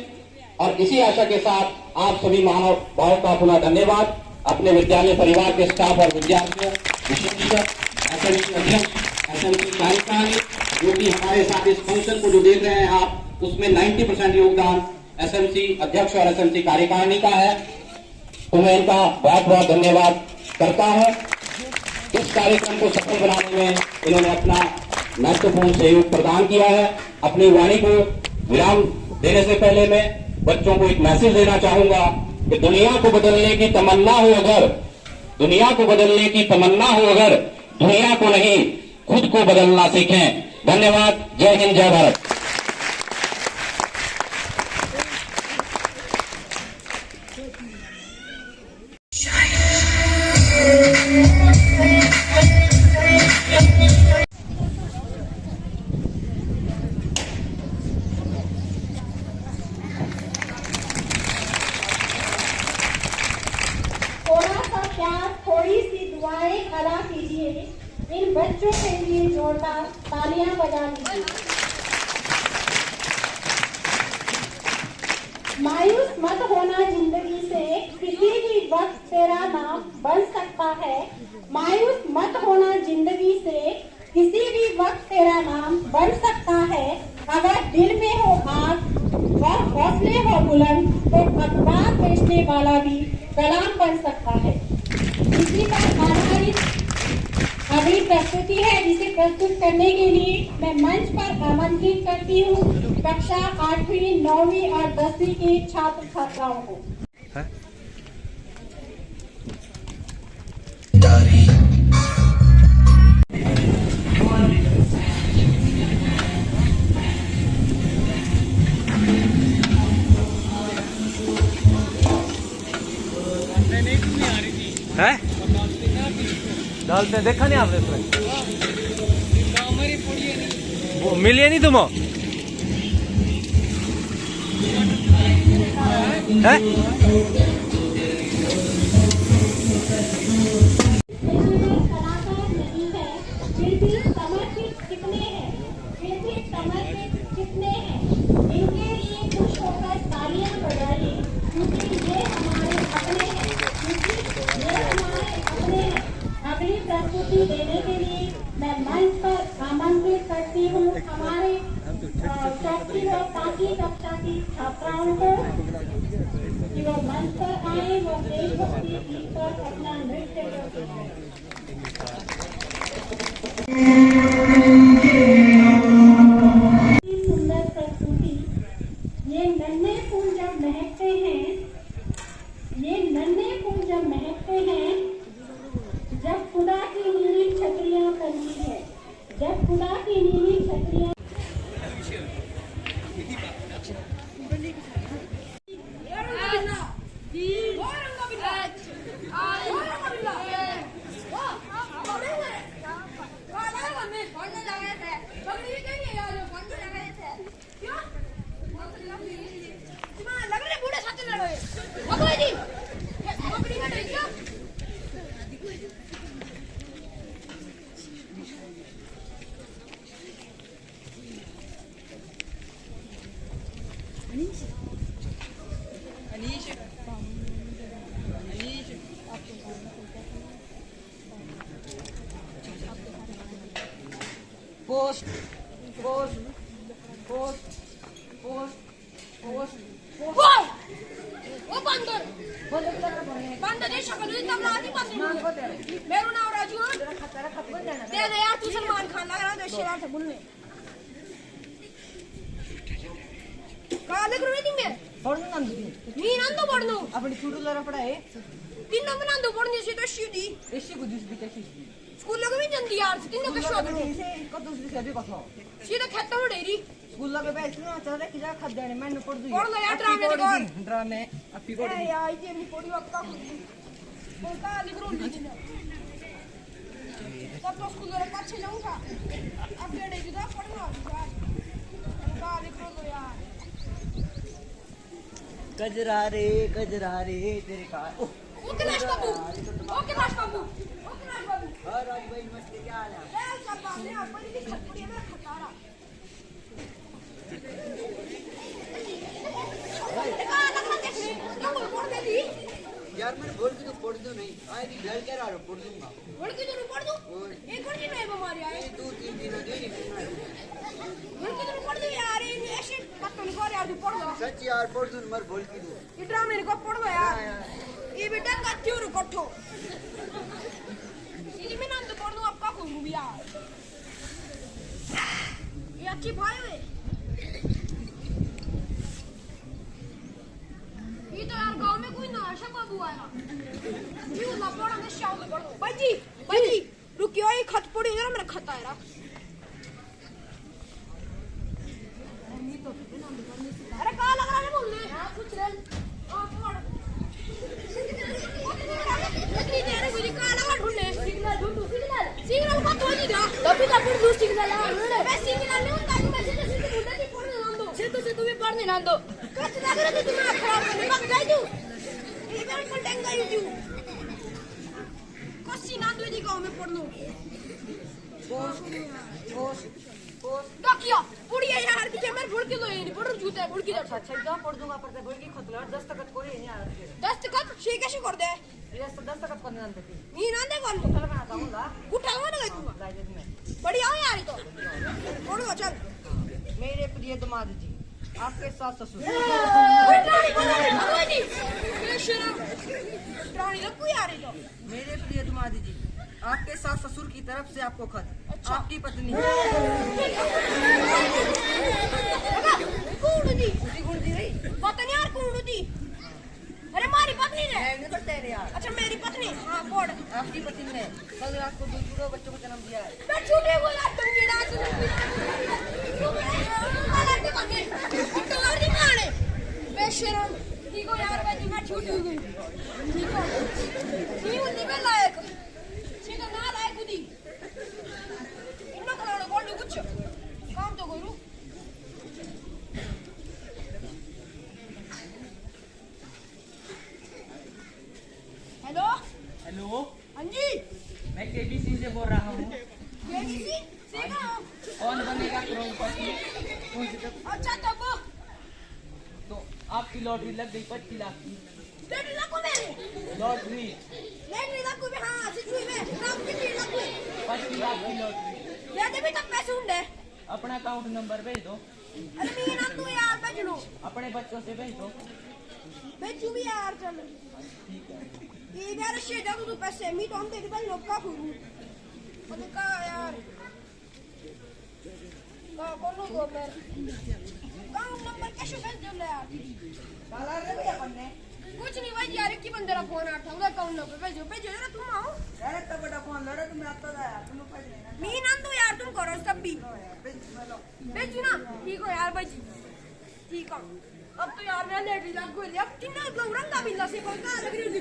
और इसी आशा के साथ आप सभी महानुभावों का पुनः धन्यवाद। अपने विद्यालय परिवार के स्टाफ और विद्यार्थियों, विशेषकर एसएमसी अध्यक्ष, एसएमसी कार्यकारिणी जो कि हमारे साथ इस फंक्शन को जो देख रहे हैं आप, उसमें 90% योगदान एसएमसी अध्यक्ष और एसएमसी कार्यकारिणी का है, तो मैं इनका बहुत बहुत धन्यवाद करता हूं। इस कार्यक्रम को सफल बनाने में इन्होंने अपना महत्वपूर्ण सहयोग प्रदान किया है। अपनी वाणी को विराम देने से पहले मैं बच्चों को एक मैसेज देना चाहूंगा कि दुनिया को बदलने की तमन्ना हो अगर, दुनिया को बदलने की तमन्ना हो अगर, दुनिया को नहीं खुद को बदलना सीखें। धन्यवाद। जय हिंद, जय भारत। थोड़ी सी दुआएं अदा कीजिए, इन बच्चों के लिए जोरदार तालियां बजा लीजिए। मायूस मत होना जिंदगी से, किसी भी वक्त तेरा नाम बन सकता है। मायूस मत होना जिंदगी से, किसी भी वक्त तेरा नाम बन सकता है। अगर दिल में हो आग और हौसले हो बुलंद, तो अखबार बेचने वाला भी कलाम बन सकता है। इसी पर आधारित अगली प्रस्तुति है जिसे प्रस्तुत करने के लिए मैं मंच पर आमंत्रित करती हूँ कक्षा 8वीं, 9वीं और 10वीं के छात्र छात्राओं को। है डालते देखा नहीं आपने इसमें वो मिलिए नहीं तुम है अगली प्रस्तुति देने के लिए मैं मंच पर आमंत्रित करती हूँ हमारे चौथी और 5वीं कक्षा की छात्राओं को कि वो मंच पर आए, वो देशभक्ति गीत पर अपना नृत्य सुंदर प्रस्तुति। ये नन्हे फूल जब महकते हैं, ये नन्हे फूल जब महकते हैं, जब खुदा की नीली छतरियां बनती है, जब खुदा की नीली छतरियां post post post post post ओ बंदर बंदर ये शक्ल ही तबला आदिवासी मेरा नाम राजू है दे दे यार तू सलमान खान लग रहा है शेरा से बोलने काले करो नहीं मैं पढ़नु नंदू नी नंदू पढ़नु अपनी छुटू लरा पढ़ाए तीन नंबर नंदू पढ़ने से तो शीदी एसी को दूसरी कैसी स्कूल लगे भी जंदी यार तीन नंबर शॉट से को दूसरी से भी कथो सीधा खेता हो डेरी स्कूल लगे बैठ ना चले कि जा खद देने मैंने पढ़ दूं पढ़ लो यार ड्रामे अपी को ए यार ये नहीं पढ़ी वक्त का काले करो नहीं तब तो स्कूल वाला पाछे जाऊंगा अब डेढ़ जुदा पढ़ना यार काले करो यार गजरा रे तेरे का ओके नाश बाबू ओके नाश बाबू ओके नाश बाबू और आज भाई मस्ती क्या हाल है ए सब बात ने अपन की खटपड़ी में खटारा यार मैंने बोल के तो पढ़ दो नहीं आए कि घर कह रहा हूं पढ़ दूंगा बोल के तो पढ़ दो एक घंटे में बीमारी आए 2-3 दिन हो गए बोल के तो पढ़ दो यार ये ऐसे पत्तों को यार जो पढ़ दो सच यार पढ़ दूं मर बोल के दो ये ड्रामे को पढ़ दो यार ये बेटा का क्यों कठो ये मैं नाम तो पढ़ दूं आपका को मूवी यार ये अच्छी भाई है ये तो यार गांव में कोई ना ऐसा बाबू आया ये ना पढ़ा मैं शाम में पढ़ भाई जी रुकियो ये खत पड़ी जरा मेरा खत आया अरे कहाँ लग रहा है बोलने कुछ रे पढ़ इतनी देर मुझे कहाँ लगा ढूंढने सिग्नल ढूंढू सिग्नल का तो नहीं था तभी तक फिर दूसरी सिग्नल लगा मैं सिग्नल नहीं होता मैं सीधे सीधे ढूंढा नहीं पढ़ने ना दो से तुम्हें पढ़ने ना दो कुछ लग रहा है तुम्हें खराब करने का जाए तू ये मेरे को टेंगा ही तू कोसी ना दो जी गांव में पढ़नो पोस्ट डकिया पुड़िया यार पीछे मेरे भूल के दो ये नहीं पढ़ जूते भूल के अच्छा जा पढ़ दूंगा पर भूल की खतला दस्तखत करे नहीं यार दस्तखत शी कैसे कर दे ये दस्तखत करने जानते थे नी ना दे कौन चल मैं आता हूं ला उठा हुआ ना तू गाइड में बढ़िया हो यार ये तो पढ़ो चल मेरे प्रिय दामाद जी आपके साथ ससुर रानी लगू यार ये तो मेरे प्रिय दामाद जी आपके सास ससुर की तरफ से आपको खत। आपकी पत्नी पत्नी यार कौन होती? अरे हमारी पत्नी ने। तो तेरे यार। अच्छा मेरी पत्नी। हाँ बोल। आपकी पत्नी ने कल रात को 2 बच्चों को जन्म दिया है। मैं झूठे बोला तुम ये डांस बेशरम। ठीक हो यार भाई मैं झूठ हो गई। ठीक हो नहीं उन्हीं में लायक सीधा ना लायक खुदी इन लोग करो बोल दो कुछ काम तो करो। हेलो हेलो, हाँ जी मैं केबीसी से बोल रहा हूँ। केबीसी सीधा कौन बनेगा करोड़पति? अच्छा तब तो आपकी लॉटरी लग गई 25 लाख की लेट लगो मेरे लॉटरी। लेट लगो में हाँ सिचुए में नाम कितनी लगो 25 लाख की लॉटरी। ले दे भी तब पैसे उंडे। अपना अकाउंट नंबर भेज दो। अरे मैं ना तू यार भेज लो अपने बच्चों से भेज दो। भेजू भी यार चल ये यार शेर जा तू पैसे मी तो हम तेरे पास लोग का करूं पता का यार का कौन लो मेरे अकाउंट नंबर कैसे भेज दो यार काला रे भैया बनने कुछ नहीं भाई यार की बंदे का फोन आता है अकाउंट नंबर भेजो जरा तुम आओ अरे तब बड़ा फोन लड़ा तुम आता था यार तुम पैसे लेना मी ना दो यार तुम करो सब भी भेजू ना ठीक हो यार भाई ठीक है अब तो यार मैं लेट लग गई अब कितना रंगा बिल्ला से बोलता लग रही थी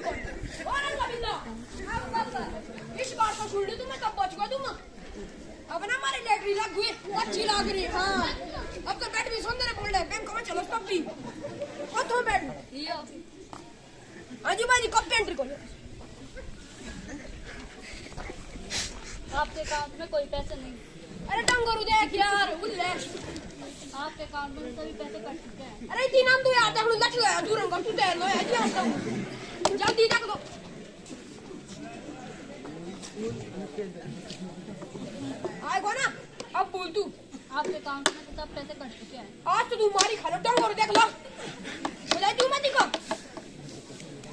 और रंगा बिल्ला अब बस इस बार का सुन ले तुम मैं कब बच गया तुम अब ना हमारे लेट लग गई अच्छी लग रही हां अब तो बैठ भी सुंदर बोल रहे बैंक में चलो सब भी और तो बैठ हां जी भाई कब एंट्री करो आपके अकाउंट में कोई पैसे नहीं। अरे टंगरू देख यार उल्ले आपके अकाउंट में सभी पैसे कट चुके हैं। अरे तीन हम तो यार देख लो लट गया दूर रंग तू तेल लो यार जी आता हूं जल्दी देख दो आएगा ना अब बोल तू आपके अकाउंट में तो सब पैसे कट चुके हैं। आज तो तुम्हारी खालो टंगरू देख लो बुलाई तू मत दिखा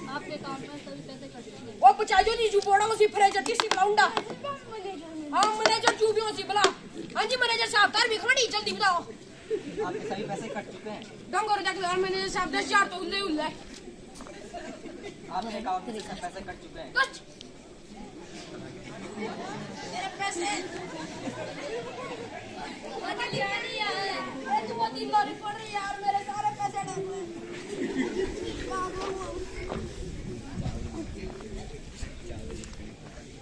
आपके अकाउंट में सभी पैसे कट चुके हैं। वो बचा जो नी जू बोड़ा उसी फ्रेजर किसी बुलाऊंगा हां मैनेजर जू भी उसी बुला हां जी मैनेजर साहब तार भी खड़ी जल्दी बताओ आपके सभी पैसे कट चुके हैं। डंगोर देख लो मैनेजर साहब 10,000 तो उल्ले उल्ले आपके अकाउंट में सब पैसे कट चुके हैं। कुछ तेरे पैसे मत यारी यार अरे तू वो 3 लॉरी पड़ रही यार मेरे सारे पैसे डूब गए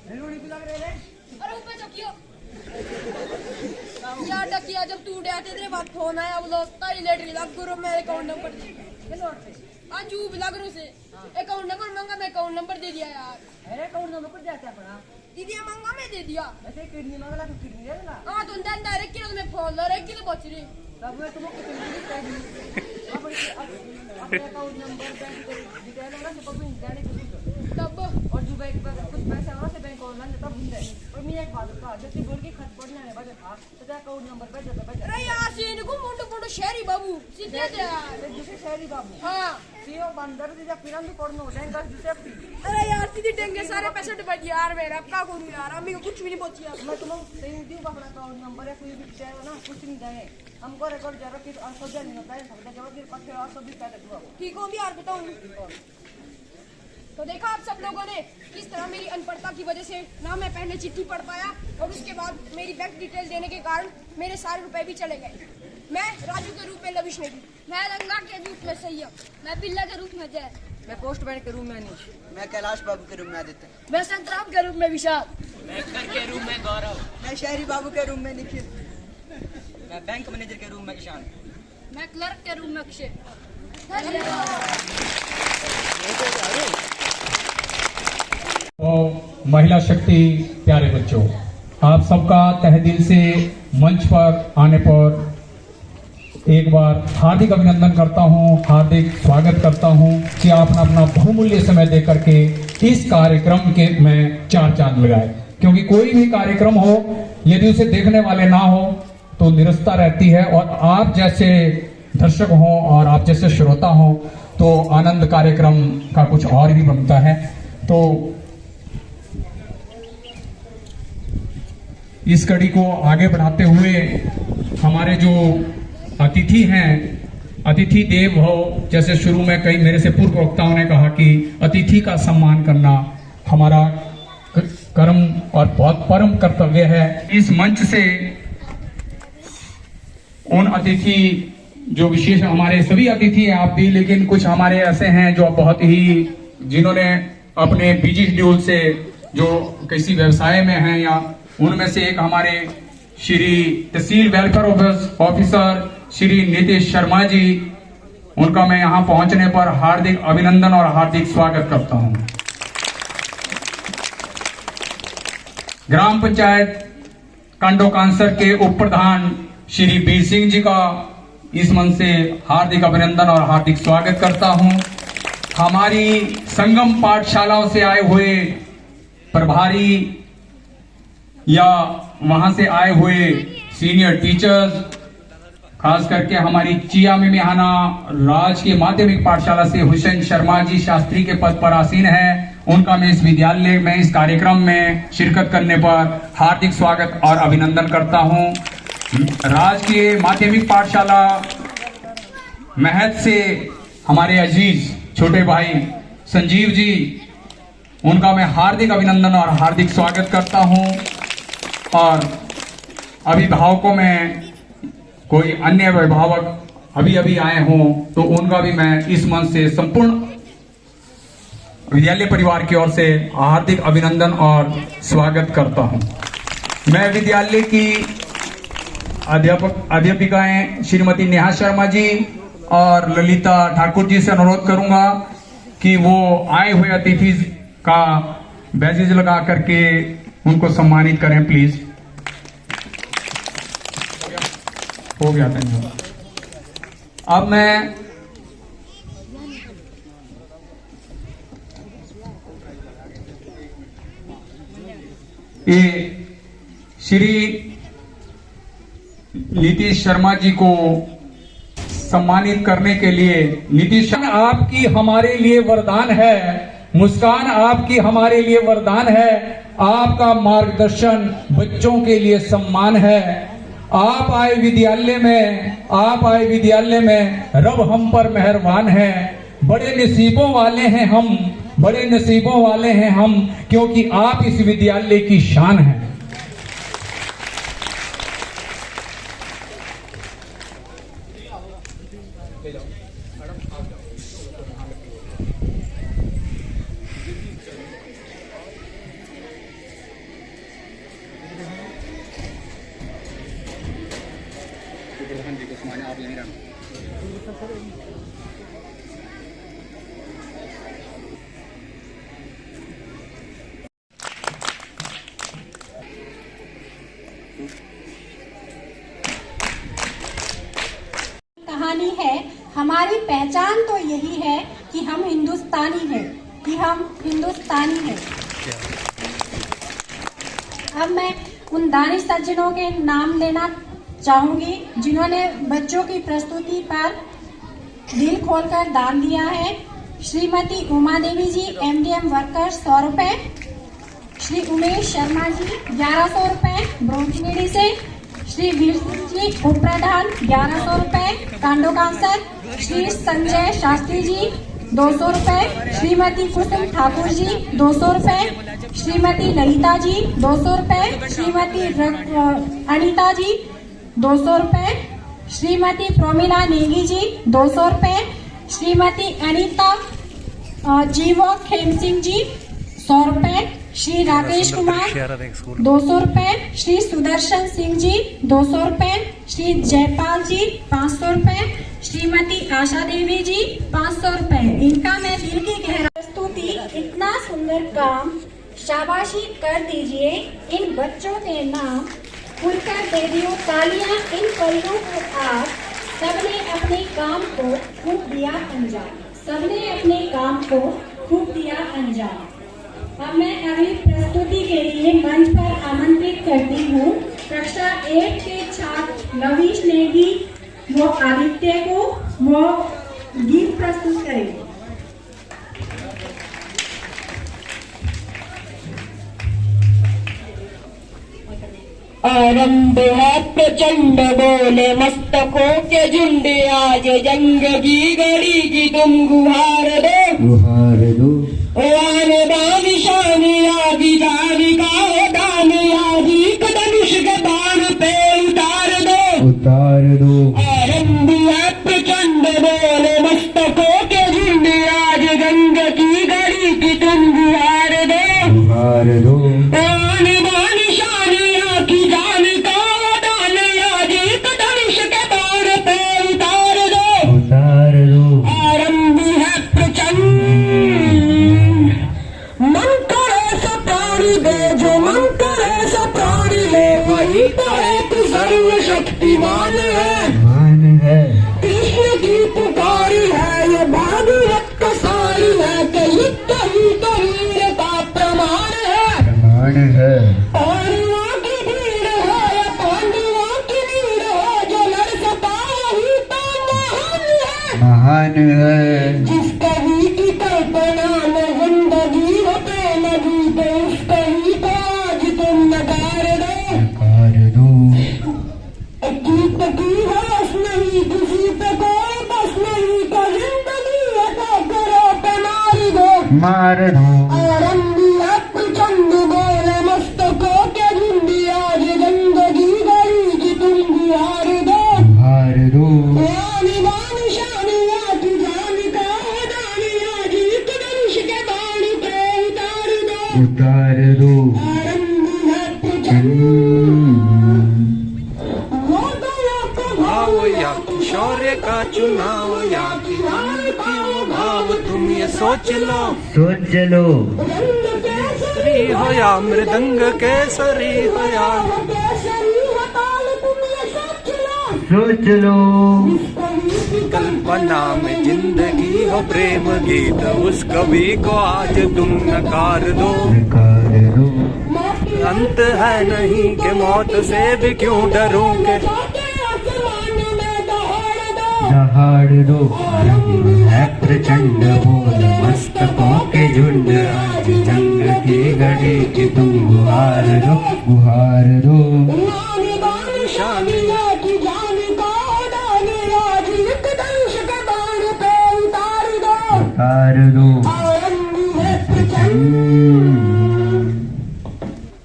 रेलवे भी लग रहे हैं। अरे ऊपर चकियो यार डकिया जब तू उड़े आते तेरे बाद फोन आया वो तारी लेटरी लग गुरु मेरे अकाउंट नंबर आज जू भी लग रू से अकाउंट नंबर मांगा मैं अकाउंट नंबर दे दिया यार अरे अकाउंट नंबर पर जाता पड़ा दीदी मांगा मैं दे दिया ऐसे किडनी मांगला तो किडनी दे देना हाँ तो डायरेक्ट किलो में फोन लो 1 किलो बच रही तब मैं तुमको किडनी दे दी अपने अकाउंट नंबर बैंक डिटेल होगा सब भी जाने की तब और जो बैंक पर कुछ पैसा वहां से बैंक ऑनलाइन तब होता है और मैं एक बात बता जब बोल के खत पड़ना है बजे था तो अकाउंट नंबर पर जाता बजे अरे यार सीन को मुंडो मुंडो शहरी बाबू सीधे दे यार दूसरे शहरी बाबू हाँ सीओ बंदर दे पिरन भी पड़नो बैंक का सेफ्टी अरे यार सीधी डेंगे सारे पैसे डुबा दिए यार मेरा अब क्या करूं यार अम्मी को कुछ भी नहीं बची यार मैं तुमको दे दूं अपना अकाउंट नंबर है कोई भी चाहे ना कुछ नहीं देंगे हमको रिकॉर्ड जरूरत की सोचा नहीं होता है सबका जरूरत की पक्के और सब भी पैसे दुआ ठीक हो भी यार बताऊं तो देखा आप सब लोगों ने किस तरह मेरी अनपढ़ता की वजह से ना मैं पहले चिट्ठी पढ़ पाया और उसके बाद मेरी बैंक डिटेल देने के कारण मेरे सारे रुपए भी चले गए। मैं राजू के रूप में लविश ने दी, मैं रंगा के रूप में सैयद, मैं बिल्ला के रूप में जय, मैं पोस्टमैन के रूप में अनीश, मैं कैलाश बाबू के रूप में आदित्य, मैं संतराम के रूप में विशाल, मैं कर के रूम में गौरव, मैं शहरी बाबू के रूप में निखिल, मैं बैंक मैनेजर के रूप में ईशान, मैं क्लर्क के रूप में अक्षय। महिला शक्ति प्यारे बच्चों, आप सबका तहे दिल से मंच पर आने पर एक बार हार्दिक अभिनंदन करता हूं, हार्दिक स्वागत करता हूं कि आपने अपना बहुमूल्य समय देकर के इस कार्यक्रम के में 4 चांद लगाए। क्योंकि कोई भी कार्यक्रम हो यदि उसे देखने वाले ना हो तो निरस्ता रहती है, और आप जैसे दर्शक हो और आप जैसे श्रोता हो तो आनंद कार्यक्रम का कुछ और भी बनता है। तो इस कड़ी को आगे बढ़ाते हुए हमारे जो अतिथि हैं, अतिथि देव भव, जैसे शुरू में कई मेरे से पूर्व वक्ताओं ने कहा कि अतिथि का सम्मान करना हमारा कर्म और बहुत परम कर्तव्य है। इस मंच से उन अतिथि जो विशेष हमारे सभी अतिथि हैं आप भी, लेकिन कुछ हमारे ऐसे हैं जो बहुत ही जिन्होंने अपने बिजी शेड्यूल से जो किसी व्यवसाय में हैं, या उनमें से एक हमारे श्री तहसील वेलफेयर ऑफिसर श्री नीतीश शर्मा जी, उनका मैं यहां पहुंचने पर हार्दिक अभिनंदन और हार्दिक स्वागत करता हूं। ग्राम पंचायत कांडो कांसर के उप प्रधान श्री बीर सिंह जी का इस मंच से हार्दिक अभिनंदन और हार्दिक स्वागत करता हूं। हमारी संगम पाठशालाओं से आए हुए प्रभारी या वहां से आए हुए सीनियर टीचर्स, खास करके हमारी चिया में मिहाना राजकीय माध्यमिक पाठशाला से हुसैन शर्मा जी शास्त्री के पद पर आसीन हैं, उनका मैं इस विद्यालय में इस कार्यक्रम में शिरकत करने पर हार्दिक स्वागत और अभिनंदन करता हूं। राजकीय माध्यमिक पाठशाला महत से हमारे अजीज छोटे भाई संजीव जी, उनका मैं हार्दिक अभिनंदन और हार्दिक स्वागत करता हूं। और अभिभावकों में कोई अन्य अभिभावक अभी अभी आए हों तो उनका भी मैं इस मंच से संपूर्ण विद्यालय परिवार की ओर से हार्दिक अभिनंदन और स्वागत करता हूं। मैं विद्यालय की अध्यापिकाएं श्रीमती नेहा शर्मा जी और ललिता ठाकुर जी से अनुरोध करूंगा कि वो आए हुए अतिथि का बैजेज लगा करके उनको सम्मानित करें प्लीज। हो गया, धन्यवाद। अब मैं श्री नीतीश शर्मा जी को सम्मानित करने के लिए, नीतीश आपकी हमारे लिए वरदान है, मुस्कान आपकी हमारे लिए वरदान है, आपका मार्गदर्शन बच्चों के लिए सम्मान है। आप आए विद्यालय में रब हम पर मेहरबान है। बड़े नसीबों वाले हैं हम, क्योंकि आप इस विद्यालय की शान हैं। कहानी है, हमारी पहचान तो यही है कि हम हिंदुस्तानी हैं, अब मैं उन दानिश सज्जनों के नाम लेना चाहूंगी जिन्होंने बच्चों की प्रस्तुति पर दिल खोलकर दान दिया है। श्रीमती उमा देवी जी एमडीएम वर्कर 100 रुपए, श्री उमेश शर्मा जी 1100 रुपए ब्रोंचमेड़ी से, श्री वीर सिंह जी उप प्रधान 1100 रुपए कांडो कांसर, श्री संजय शास्त्री जी 200 रुपए, श्रीमती कुसुम ठाकुर जी 200 रुपए, श्रीमती ललिता जी 200 रुपए, श्रीमती अनिता जी 200 रुपए, श्रीमती प्रोमिला नेगी जी 200 रुपए, श्रीमती अनिता जीवो खेम सिंह जी 100 रुपए, श्री राकेश कुमार 200 रुपए, श्री सुदर्शन सिंह जी 200 रुपए, श्री जयपाल जी 500 रुपए, श्रीमती आशा देवी जी 500 रुपए। इनका मैं दिल की गहरा प्रस्तुति, इतना सुंदर काम, शाबाशी कर दीजिए इन बच्चों के नाम, खुलकर दे दियो तालियां इन परियों को। आप सबने अपने काम को खूब दिया अंजाम, अब मैं अगली प्रस्तुति के लिए मंच पर आमंत्रित करती हूँ कक्षा 8 के छात्र नवीश नेगी, वो आदित्य को वो गीत प्रस्तुत करेंगे। आरंभ है प्रचंड बोले मस्तकों के झुंड आज जंग की घड़ी की तुम गुहार दो आने बानी शानी आदि जानी का दान आदि धनुष के बाण पे उतार दो आरंभ है प्रचंड बोले मस्तकों के झुंड आज जंग की घड़ी की तुम गुहार दो आने बानी शानी आदि जानी का दान आदि धनुष के बाण पे उतार दो आरंभ है प्रचंड मन करे सब प्राणी दे जो मन करे सब प्राणी ले वही तो एक सर्वशक्तिमान है कृष्ण की पुकारी है ये भागवत का सारी है कि युद्ध ही तो वीर का प्रमाण है पांडवों की भीड़ है या पांडवों की भीड़ है जो लड़ सका वही तो महान है जिस कवि की कल्पना में जिंदगी होते नदी पे उस कवि को आज तुम नकार दो गीत की होश नहीं किसी पे कोई बस नहीं तो जिंदगी ऐसा करो पे मार दो आरंभी है प्रचंड बोले मस्तकों के झुंडी आज जिंदगी गई की तुम गुहार दो वानी वानी शानी आज जानी का दानी आज एक धनुष के बाण पे उतार दो आरंभी है प्रचंड या शौर्य का चुनाव या की भाव तुम ये सोच लो केसरी हो या मृदंग केसरी हो या सोच लो कल्पना में जिंदगी हो प्रेम गीत उस कवि को आज तुम नकार दो अंत है नहीं कि मौत से भी क्यों डरोगे दहाड़ दो है प्रचंड बोल मस्तकों के झुंड आज जंग की घड़ी की तुम गुहार दो शानी उतार दो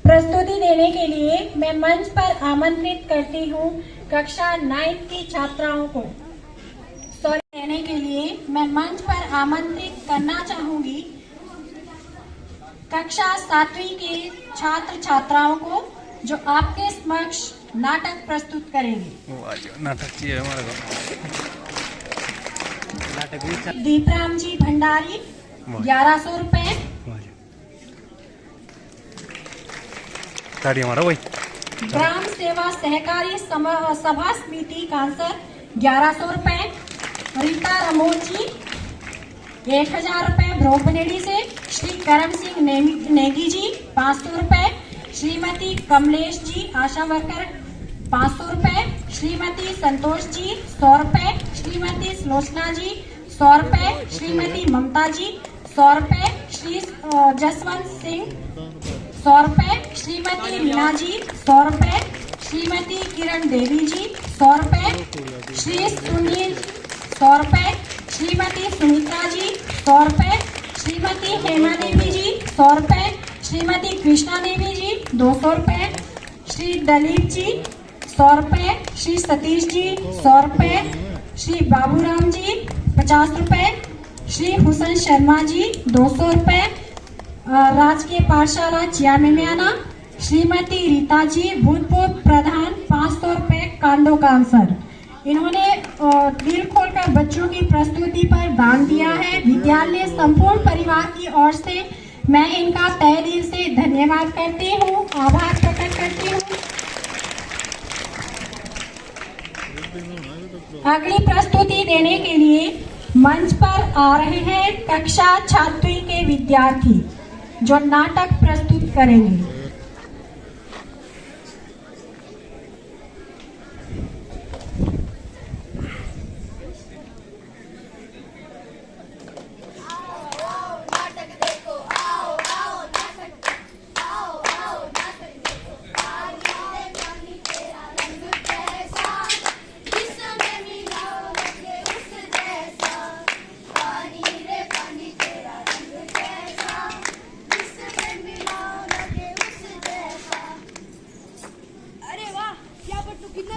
प्रस्तुति देने के लिए मैं मंच पर आमंत्रित करती हूँ कक्षा 9 की छात्राओं को। देने के लिए मैं मंच पर आमंत्रित करना चाहूंगी कक्षा 7वीं के छात्र छात्राओं को जो आपके समक्ष नाटक प्रस्तुत करेंगे। नाटक चाहिए हमारे को। दीपराम जी भंडारी 1100 रुपए। हमारा वही ग्राम सेवा सहकारी सभा समिति कांसर 1100 रुपए। रीता रमोल जी 1000 रुपए भ्रोपनेड़ी से। श्री करम सिंह नेगी जी 500 रुपए। श्रीमती कमलेश जी आशा वर्कर 500 रुपए। श्रीमती संतोष जी 100 रुपए। श्रीमती सुलोचना जी 100 रुपए। श्रीमती ममता जी 100 रुपए। श्री जसवंत सिंह 100 रुपए। श्रीमती मीना जी 100 रुपए। श्रीमती किरण देवी जी 100 रुपए। श्री सुनील 100 रुपए। श्रीमती सुमित्रा जी 100 रुपए। श्रीमती हेमा देवी जी 100 रुपए। श्रीमती कृष्णा देवी जी 200 रुपए। श्री दलीप जी 100 रुपए। श्री सतीश जी 100 रुपए। श्री बाबूराम जी 50 रुपए। श्री हुसैन शर्मा जी 200 रुपए। राजकीय पाठशाला चियामियाना श्रीमती रीता जी भूतपूर्व प्रधान 500 रुपए कांडो कांसर। इन्होंने दिल खोलकर बच्चों की प्रस्तुति पर दान दिया है। विद्यालय संपूर्ण परिवार की ओर से मैं इनका तहे दिल से धन्यवाद करती हूँ, आभार प्रकट करती हूँ। अगली प्रस्तुति देने के लिए मंच पर आ रहे हैं कक्षा 6वीं के विद्यार्थी जो नाटक प्रस्तुत करेंगे।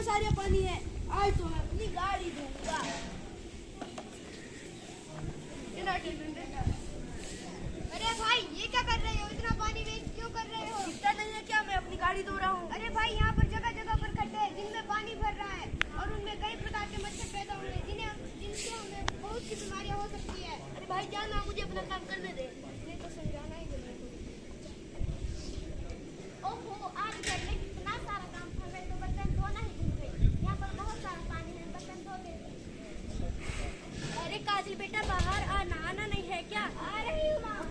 सारा पानी है। आज तो मैं अपनी गाड़ी धोऊंगा। अरे भाई ये क्या कर रहे हो? इतना पानी वेस्ट क्यों कर रहे हो? इतना नहीं है क्या? मैं अपनी गाड़ी धो रहा हूँ। अरे भाई यहाँ पर जगह जगह पर खड्डे हैं जिनमें पानी भर रहा है और उनमें कई प्रकार के मच्छर पैदा होंगे जिनसे हमें बहुत सी बीमारियाँ हो सकती है। अरे भाई जाना, मुझे अपना काम करने दे। नहीं तो समझाना ही पड़ेगा। ओहो, आज घर में कितना सारा काम कर रहे तो बर्तन धोना ही भूल गए। यहाँ पर बहुत सारा पानी है, बर्तन धो दे। अरे काजल बेटा बाहर आ, नहाना नहीं है क्या? आ रही हूँ माँ।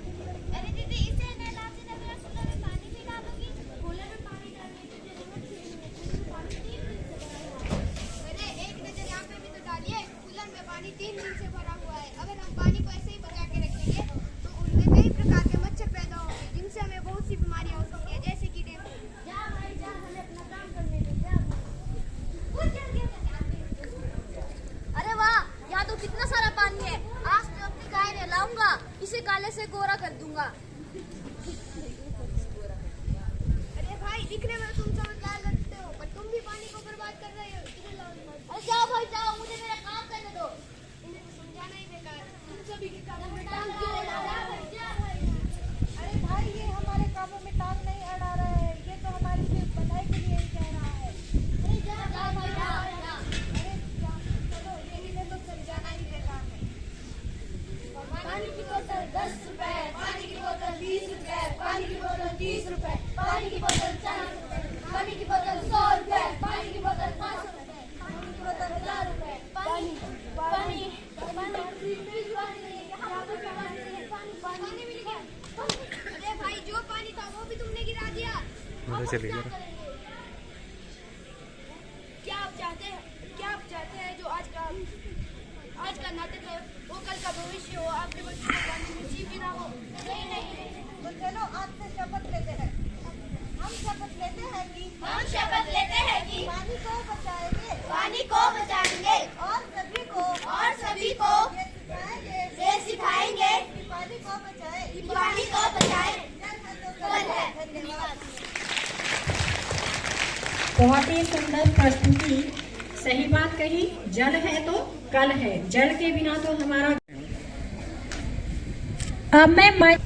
अरे दीदी इसे नहलाते नहलाते सुलह में पानी भी डालोगी? कूलर में पानी डालने की जरूरत नहीं है, पानी 3 दिन से भरा हुआ है। अरे एक नजर यहाँ पे भी तो डालिए, कूलर में पानी 3 दिन से भरा हुआ है। अगर हम पानी को ऐसे ही बचा के रखेंगे तो उनमें कई प्रकार के मच्छर पैदा होंगे जिनसे हमें बहुत सी बीमारियाँ हो सकती है, जैसे कि डेंगू। जा भाई जा, हमें अपना काम करने दे। अरे वाह, यहाँ तो कितना सारा पानी है। आज मैं अपनी गाय नहलाऊंगा, इसे काले से गोरा कर दूंगा। अरे भाई दिखने में तुम समझदार लगते हो पर तुम भी पानी को बर्बाद कर रहे हो। अरे जाओ भाई जाओ, मुझे मेरा काम करने दो। इन्हें तो समझाना ही बेकार। तुम सभी के कामों में टांग क्यों अड़ा रहा है? अरे भाई ये हमारे कामों में टांग नहीं अड़ा रहा है, ये तो हमारी सिर्फ भलाई के लिए ही कह रहा है। अरे जा भाई जा। अरे चलो, ये इन्हें तो समझाना ही बेकार है। पानी की बोतल 10 रुपए, पानी की बोतल 20 रुपए, पानी की बोतल 30 रुपए, पानी की बोतल 40 रुपए, पानी की बोतल 100 रुपए, पानी की बोतल 500 रुपए, पानी की बोतल 1000 रुपए। पानी मिल गया। अरे भाई जो पानी था वो भी तुमने गिरा दिया। अब हम क्या करेंगे? क्या आप चाहते हैं जो आज का नाटक है वो कल का भविष्य हो, आपके बच्चों को पानी नसीब भी ना हो? नहीं। तो चलो आज से शपथ लेते हैं। हम शपथ लेते हैं कि पानी को बचाएंगे और सभी को ये सिखाएंगे कि पानी को बचाएं। कल है। धन्यवाद। बहुत ही सुंदर प्रस्तुति। सही बात कही, जल है तो कल है, जल के बिना तो हमारा। अब मैं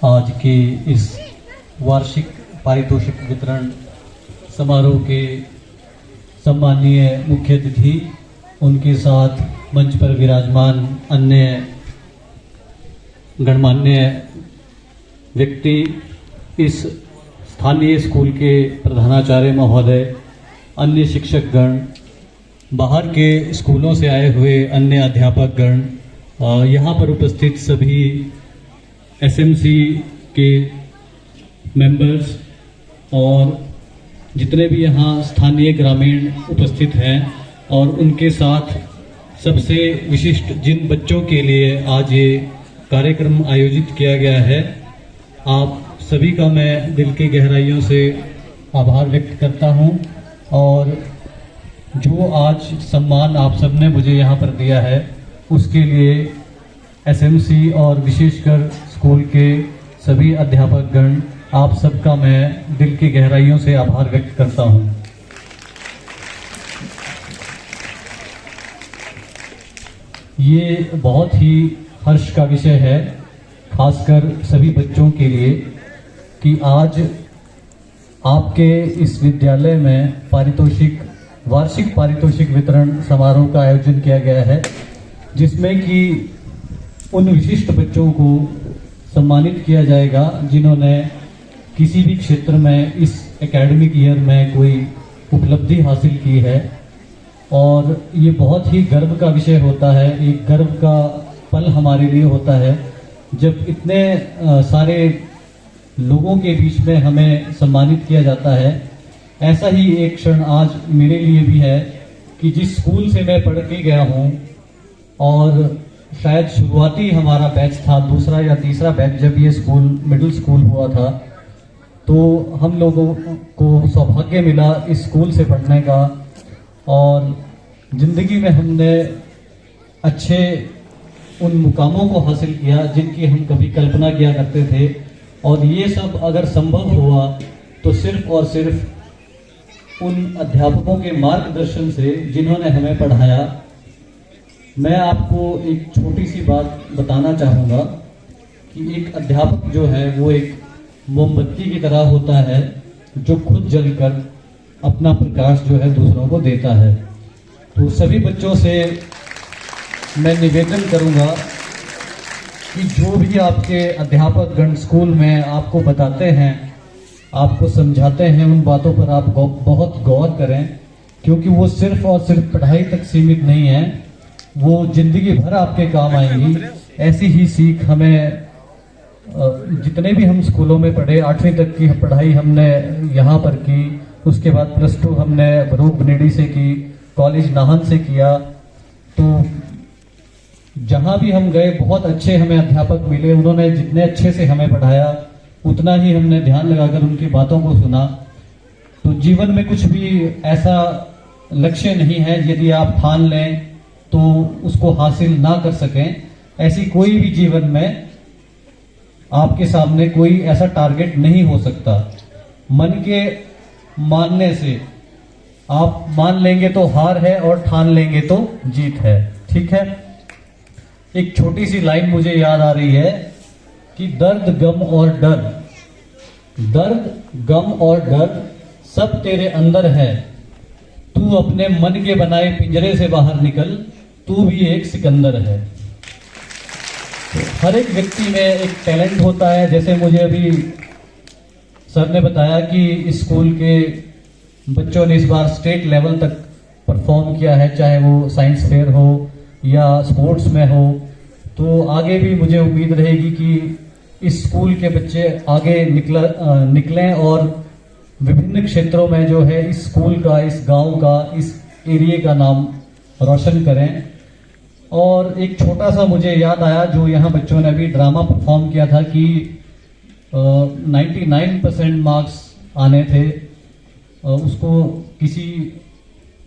आज के इस वार्षिक पारितोषिक वितरण समारोह के सम्माननीय मुख्य अतिथि, उनके साथ मंच पर विराजमान अन्य गणमान्य व्यक्ति, इस स्थानीय स्कूल के प्रधानाचार्य महोदय, अन्य शिक्षकगण, बाहर के स्कूलों से आए हुए अन्य अध्यापकगण, यहाँ पर उपस्थित सभी एसएमसी के मेंबर्स और जितने भी यहाँ स्थानीय ग्रामीण उपस्थित हैं, और उनके साथ सबसे विशिष्ट जिन बच्चों के लिए आज ये कार्यक्रम आयोजित किया गया है, आप सभी का मैं दिल की गहराइयों से आभार व्यक्त करता हूँ। और जो आज सम्मान आप सबने मुझे यहाँ पर दिया है उसके लिए एसएमसी और विशेषकर स्कूल के सभी अध्यापकगण, आप सबका मैं दिल की गहराइयों से आभार व्यक्त करता हूँ। ये बहुत ही हर्ष का विषय है, खासकर सभी बच्चों के लिए, कि आज आपके इस विद्यालय में वार्षिक पारितोषिक वितरण समारोह का आयोजन किया गया है, जिसमें कि उन विशिष्ट बच्चों को सम्मानित किया जाएगा जिन्होंने किसी भी क्षेत्र में इस एकेडमिक ईयर में कोई उपलब्धि हासिल की है। और ये बहुत ही गर्व का विषय होता है, एक गर्व का पल हमारे लिए होता है जब इतने सारे लोगों के बीच में हमें सम्मानित किया जाता है। ऐसा ही एक क्षण आज मेरे लिए भी है कि जिस स्कूल से मैं पढ़ के गया हूँ, और शायद शुरुआती हमारा बैच था, दूसरा या तीसरा बैच, जब ये स्कूल मिडिल स्कूल हुआ था, तो हम लोगों को सौभाग्य मिला इस स्कूल से पढ़ने का। और जिंदगी में हमने अच्छे उन मुकामों को हासिल किया जिनकी हम कभी कल्पना किया करते थे, और ये सब अगर संभव हुआ तो सिर्फ और सिर्फ उन अध्यापकों के मार्गदर्शन से जिन्होंने हमें पढ़ाया। मैं आपको एक छोटी सी बात बताना चाहूँगा कि एक अध्यापक जो है वो एक मोमबत्ती की तरह होता है जो खुद जलकर अपना प्रकाश जो है दूसरों को देता है। तो सभी बच्चों से मैं निवेदन करूँगा कि जो भी आपके अध्यापक गण स्कूल में आपको बताते हैं, आपको समझाते हैं, उन बातों पर आप बहुत गौर करें, क्योंकि वो सिर्फ और सिर्फ पढ़ाई तक सीमित नहीं है, वो जिंदगी भर आपके काम आएंगी। ऐसी ही सीख हमें जितने भी हम स्कूलों में पढ़े, 8वीं तक की पढ़ाई हमने यहाँ पर की, उसके बाद +2 हमने बरूक बनेडी से की, कॉलेज नाहन से किया। तो जहाँ भी हम गए बहुत अच्छे हमें अध्यापक मिले, उन्होंने जितने अच्छे से हमें पढ़ाया उतना ही हमने ध्यान लगाकर उनकी बातों को सुना। तो जीवन में कुछ भी ऐसा लक्ष्य नहीं है यदि आप ठान लें तो उसको हासिल ना कर सकें। ऐसी कोई भी जीवन में आपके सामने कोई ऐसा टारगेट नहीं हो सकता। मन के मानने से आप मान लेंगे तो हार है और ठान लेंगे तो जीत है। ठीक है, एक छोटी सी लाइन मुझे याद आ रही है कि दर्द गम और डर, दर्द गम और डर सब तेरे अंदर है, तू अपने मन के बनाए पिंजरे से बाहर निकल, तू भी एक सिकंदर है। तो हर एक व्यक्ति में एक टैलेंट होता है। जैसे मुझे अभी सर ने बताया कि स्कूल के बच्चों ने इस बार स्टेट लेवल तक परफॉर्म किया है, चाहे वो साइंस फेयर हो या स्पोर्ट्स में हो। तो आगे भी मुझे उम्मीद रहेगी कि इस स्कूल के बच्चे आगे निकलें और विभिन्न क्षेत्रों में जो है इस स्कूल का, इस गांव का, इस एरिया का नाम रोशन करें। और एक छोटा सा मुझे याद आया, जो यहाँ बच्चों ने अभी ड्रामा परफॉर्म किया था कि 99% मार्क्स आने थे, उसको किसी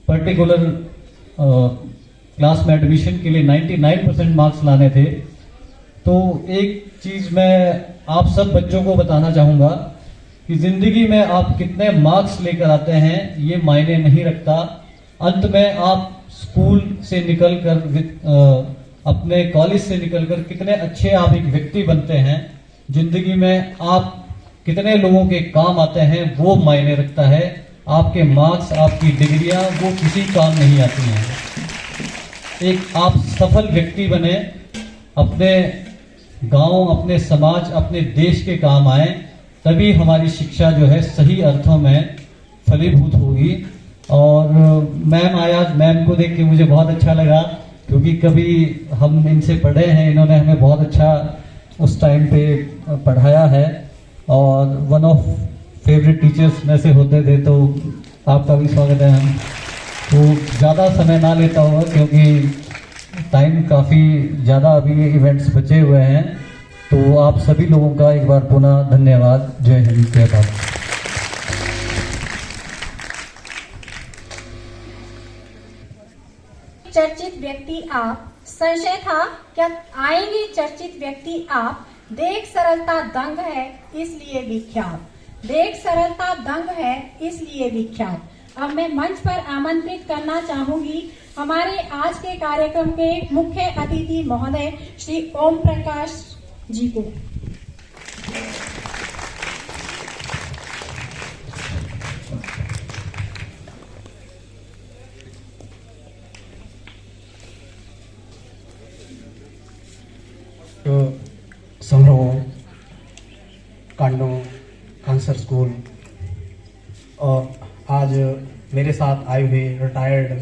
पर्टिकुलर क्लास में एडमिशन के लिए 99% मार्क्स लाने थे। तो एक चीज मैं आप सब बच्चों को बताना चाहूंगा कि जिंदगी में आप कितने मार्क्स लेकर आते हैं ये मायने नहीं रखता। अंत में आप स्कूल से निकलकर, अपने कॉलेज से निकलकर कितने अच्छे आप एक व्यक्ति बनते हैं, जिंदगी में आप कितने लोगों के काम आते हैं वो मायने रखता है। आपके मार्क्स, आपकी डिग्रियां वो किसी काम नहीं आती हैं। एक आप सफल व्यक्ति बने, अपने गांव, अपने समाज, अपने देश के काम आए, तभी हमारी शिक्षा जो है सही अर्थों में फलीभूत होगी। और मैम आया, मैम को देख के मुझे बहुत अच्छा लगा, क्योंकि कभी हम इनसे पढ़े हैं, इन्होंने हमें बहुत अच्छा उस टाइम पे पढ़ाया है और वन ऑफ फेवरेट टीचर्स में से होते थे। तो आपका भी स्वागत है। हम तो ज़्यादा समय ना लेता हुआ, क्योंकि टाइम काफ़ी ज़्यादा अभी इवेंट्स बचे हुए हैं। तो आप सभी लोगों का एक बार पुनः धन्यवाद। जय हिंद, जय भारत। चर्चित व्यक्ति आप, संशय था क्या आएंगे चर्चित व्यक्ति आप। देख सरलता दंग है इसलिए विख्यात, देख सरलता दंग है इसलिए विख्यात। अब मैं मंच पर आमंत्रित करना चाहूंगी हमारे आज के कार्यक्रम के मुख्य अतिथि महोदय श्री ओम प्रकाश जी को। समारोह कांडो कैंसर स्कूल, और आज मेरे साथ आए हुए रिटायर्ड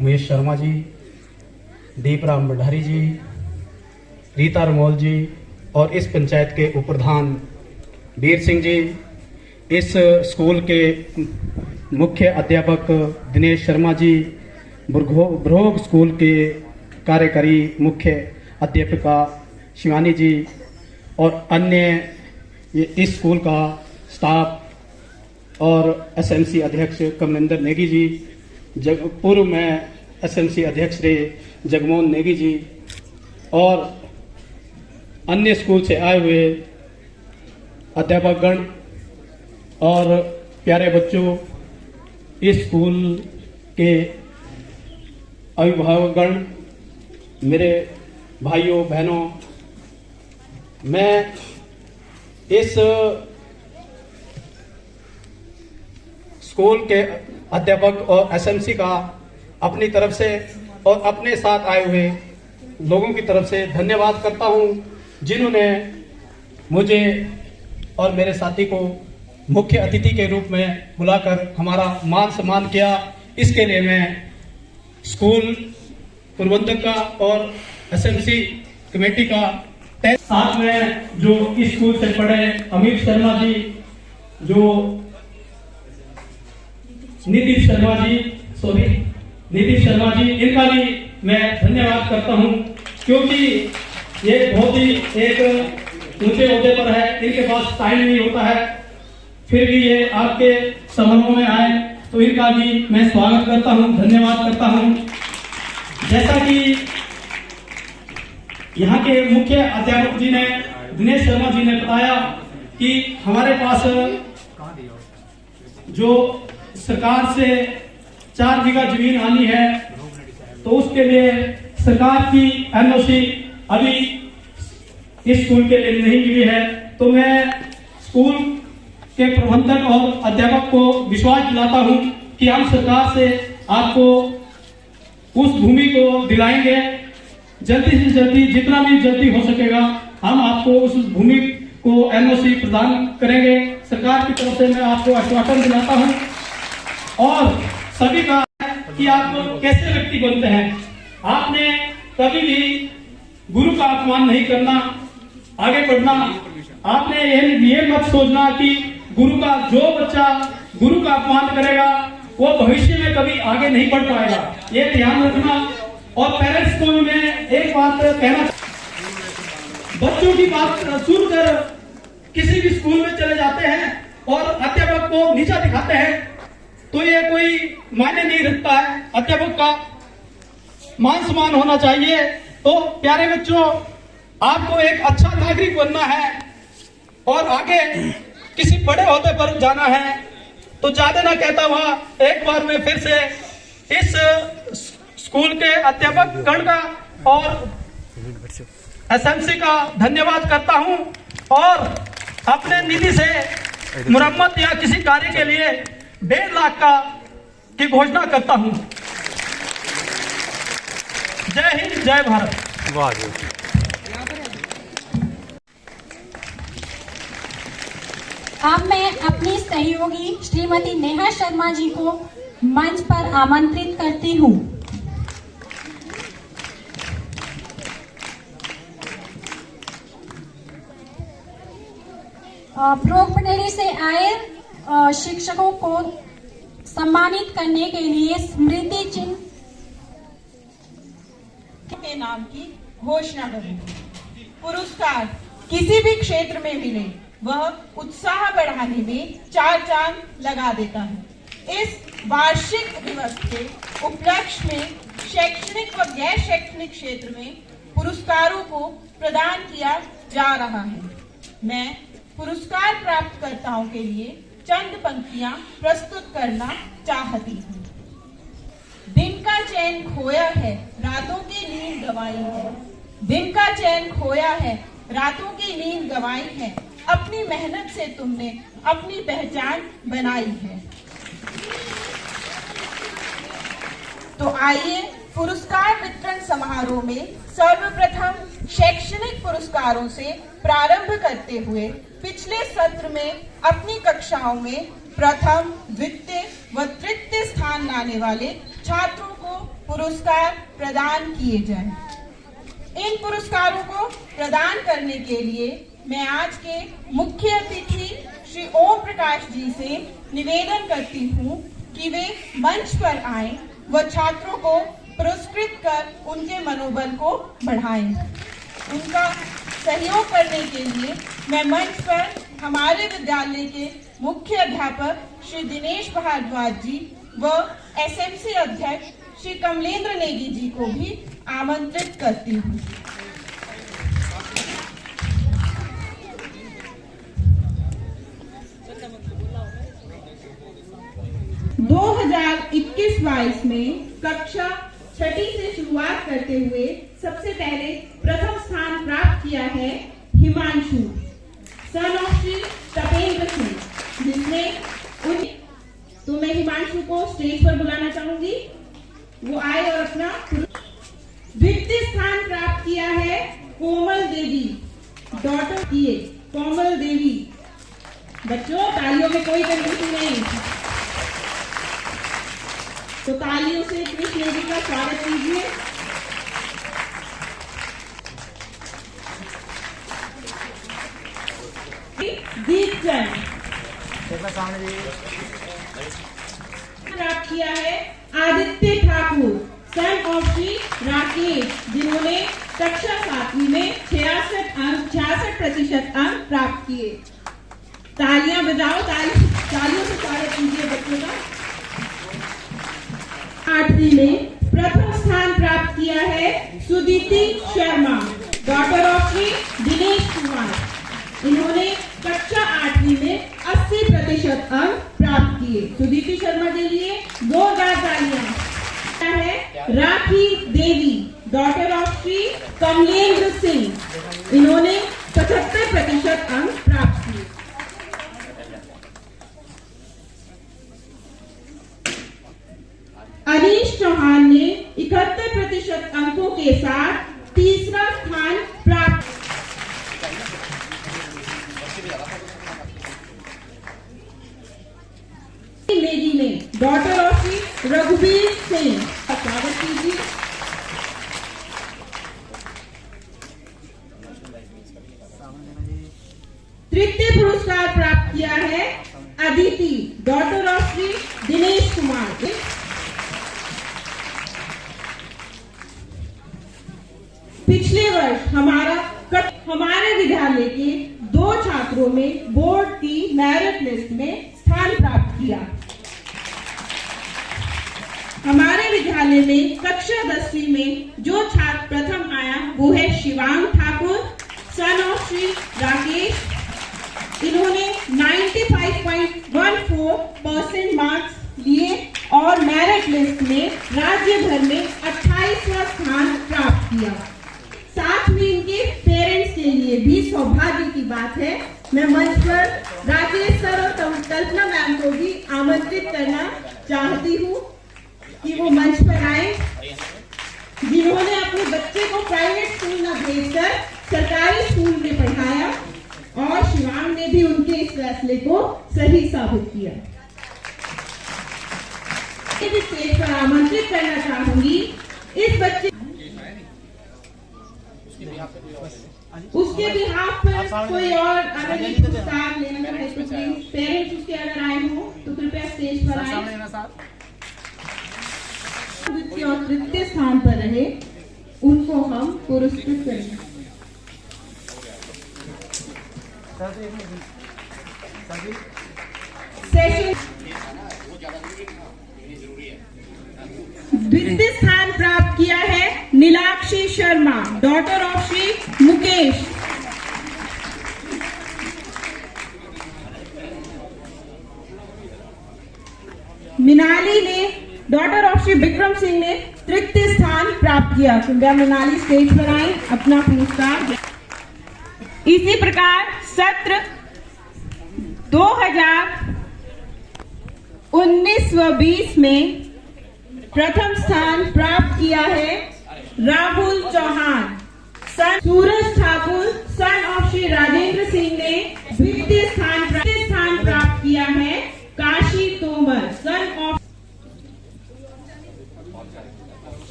महेश शर्मा जी, दीपराम भंडारी जी, रीता रमोल जी और इस पंचायत के उप प्रधान वीर सिंह जी, इस स्कूल के मुख्य अध्यापक दिनेश शर्मा जी, ब्रोग स्कूल के कार्यकारी मुख्य अध्यापिका शिवानी जी और अन्य इस स्कूल का स्टाफ और एसएमसी अध्यक्ष कमलेंद्र नेगी जी, पूर्व में एसएमसी अध्यक्ष श्री जगमोहन नेगी जी और अन्य स्कूल से आए हुए अध्यापकगण और प्यारे बच्चों, इस स्कूल के अभिभावकगण, मेरे भाइयों बहनों, मैं इस स्कूल के अध्यापक और एसएमसी का अपनी तरफ से और अपने साथ आए हुए लोगों की तरफ से धन्यवाद करता हूं, जिन्होंने मुझे और मेरे साथी को मुख्य अतिथि के रूप में बुलाकर हमारा मान सम्मान किया। इसके लिए मैं स्कूल प्रबंधक का और एसएमसी कमेटी का साथ में जो इस स्कूल से पढ़े अमित शर्मा जी, जो नीतीश शर्मा जी, इनका भी मैं धन्यवाद करता हूं, क्योंकि ये बहुत ही एक ऊंचे ओहदे पर है, इनके पास टाइम नहीं होता है, फिर भी ये आपके समारोह में आए, तो इनका भी मैं स्वागत करता हूं, धन्यवाद करता हूं। जैसा कि यहाँ के मुख्य अध्यापक जी ने, दिनेश शर्मा जी ने बताया कि हमारे पास जो सरकार से 4 बीघा जमीन आनी है, तो उसके लिए सरकार की एनओसी अभी इस स्कूल के लिए नहीं मिली है। तो मैं स्कूल के प्रबंधक और अध्यापक को विश्वास दिलाता हूं कि हम सरकार से आपको उस भूमि को दिलाएंगे, जल्दी से जल्दी, जितना भी जल्दी हो सकेगा हम आपको उस भूमि को एनओसी प्रदान करेंगे। सरकार की तरफ से मैं आपको आश्वासन दिलाता हूं। और सभी का कि आप कैसे व्यक्ति बनते हैं, आपने कभी भी गुरु का अपमान नहीं करना, आगे बढ़ना। आपने ये मत सोचना कि गुरु का जो बच्चा गुरु का अपमान करेगा वो भविष्य में कभी आगे नहीं बढ़ पाएगा, ये ध्यान रखना। और पेरेंट्स को भी मैं एक बात कहना, बच्चों की बात सुनकर किसी भी स्कूल में चले जाते हैं और अध्यापक को नीचा दिखाते हैं, तो ये कोई मायने नहीं रखता है। अध्यापक का मान सम्मान होना चाहिए। तो प्यारे बच्चों, आपको एक अच्छा नागरिक बनना है और आगे किसी बड़े ओहदे पर जाना है, तो ज्यादा ना कहता हुआ एक बार मैं फिर से इस स्कूल के अध्यापक गण का और एसएमसी का धन्यवाद करता हूं और अपने निधि से मुरम्मत या किसी कार्य के लिए 1.5 लाख की घोषणा करता हूं। जय हिंद, जय भारत। अब मैं अपनी सहयोगी श्रीमती नेहा शर्मा जी को मंच पर आमंत्रित करती हूँ। प्रोगपनेरी से आए शिक्षकों को सम्मानित करने के लिए स्मृति चिन्ह के नाम की घोषणा करूंगी। पुरस्कार किसी भी क्षेत्र में मिले, वह उत्साह बढ़ाने में 4 चांद लगा देता है। इस वार्षिक दिवस के उपलक्ष्य में शैक्षणिक व गैर शैक्षणिक क्षेत्र में पुरस्कारों को प्रदान किया जा रहा है। मैं पुरस्कार प्राप्तकर्ताओं के लिए चंद पंक्तियां प्रस्तुत करना चाहती हूँ। दिन का चैन खोया है, रातों की नींद गंवाई है। दिन का चैन खोया है, रातों की नींद गंवाई है। अपनी मेहनत से तुमने अपनी पहचान बनाई है। तो आइए पुरस्कार वितरण समारोह में सर्वप्रथम शैक्षणिक पुरस्कारों से प्रारंभ करते हुए पिछले सत्र में अपनी कक्षाओं में प्रथम, द्वितीय व तृतीय स्थान लाने वाले छात्रों को पुरस्कार प्रदान किए जाएं। इन पुरस्कारों को प्रदान करने के लिए मैं आज के मुख्य अतिथि श्री ओम प्रकाश जी से निवेदन करती हूं कि वे मंच पर आएं व छात्रों को पुरस्कृत कर उनके मनोबल को बढ़ाएं। उनका सहयोग करने के लिए मैं मंच पर हमारे विद्यालय के मुख्य अध्यापक श्री दिनेश भारद्वाज जी व एसएमसी अध्यक्ष श्री कमलेंद्र नेगी जी को भी आमंत्रित करती हूँ। दो 2021-22 में कक्षा 6ठी से शुरुआत करते हुए सबसे पहले प्रथम स्थान प्राप्त किया है हिमांशु सन ऑफ श्री तपेंद्र सिंह, जिसने तो मैं हिमांशु को स्टेज पर बुलाना चाहूंगी, वो आए और अपना। द्वितीय स्थान प्राप्त किया है कोमल देवी, डॉटर किए कोमल देवी। बच्चों तालियों में कोई कंजूसी नहीं, तो तालियों से कृष्ण जी का स्वागत कीजिए। दीपचंद प्राप्त किया है आदित्य ठाकुर सन ऑफ श्री राकेश, जिन्होंने कक्षा 7वीं में 66% अंक प्राप्त किए। तालियां बजाओ, तालियों से स्वागत कीजिए बच्चों का। 8वीं में प्रथम स्थान प्राप्त किया है सुदीति शर्मा, डॉटर ऑफ श्री दिनेश कुमार। इन्होंने कक्षा 8वीं में 80% अंक प्राप्त किए। सुदीति शर्मा के लिए 2,000 तालियां। है राखी देवी, डॉटर ऑफ श्री कमलेंद्र सिंह। इन्होंने 75% अंक प्राप्त किए। अनीश चौहान ने 71% अंकों के साथ तीसरा स्थान प्राप्त। नेगी ने, डॉटर ऑफ श्री रघुवीर सिंह, स्वागत कीजिए। तृतीय पुरस्कार प्राप्त किया है अदिति, डॉटर ऑफ श्री दिनेश कुमार। पिछले वर्ष हमारे विद्यालय के 2 छात्रों में बोर्ड की मेरिट लिस्ट में स्थान प्राप्त किया। हमारे विद्यालय में कक्षा 10वीं में जो छात्र प्रथम आया वो है शिवांग ठाकुर सन ऑफ श्री राकेश। इन्होंने 95.14% मार्क्स लिए और मेरिट लिस्ट में राज्य भर में 28वां स्थान प्राप्त किया। साथ में इनके पेरेंट्स के लिए भी सौभाग्य की बात है, मैं मंच पर राकेश सर और कल्पना मैम को भी आमंत्रित करना चाहती हूँ कि वो मंच पर आए, जिन्होंने अपने बच्चे को प्राइवेट स्कूल न भेजकर सरकारी स्कूल में पढ़ाया और शिवांग ने भी उनके इस फैसले को सही साबित किया। इस स्टेज पर आमंत्रित करना चाहूंगी इस बच्चे, उसके बिहाफ पर कोई और अगर एक पुरस्कार लेना चाहे तो प्लीज पेरेंट्स उसके अगर आए हो तो कृपया स्टेज पर आए। द्वितीय और तृतीय स्थान पर रहे उनको हम पुरस्कृत करेंगे। द्वितीय स्थान प्राप्त किया है नीलाक्षी शर्मा, डॉटर ऑफ श्री मुकेश। मिनाली ने, डॉटर ऑफ श्री विक्रम सिंह ने तृतीय स्थान प्राप्त किया। कृपया मिनाली स्टेज पर आए, अपना पुरस्कार। इसी प्रकार सत्र 2019-20 में प्रथम स्थान प्राप्त किया है राहुल चौहान सन, सूरज ठाकुर सन ऑफ श्री राजेंद्र सिंह ने द्वितीय स्थान प्राप्त किया है काशी तोमर सन ऑफ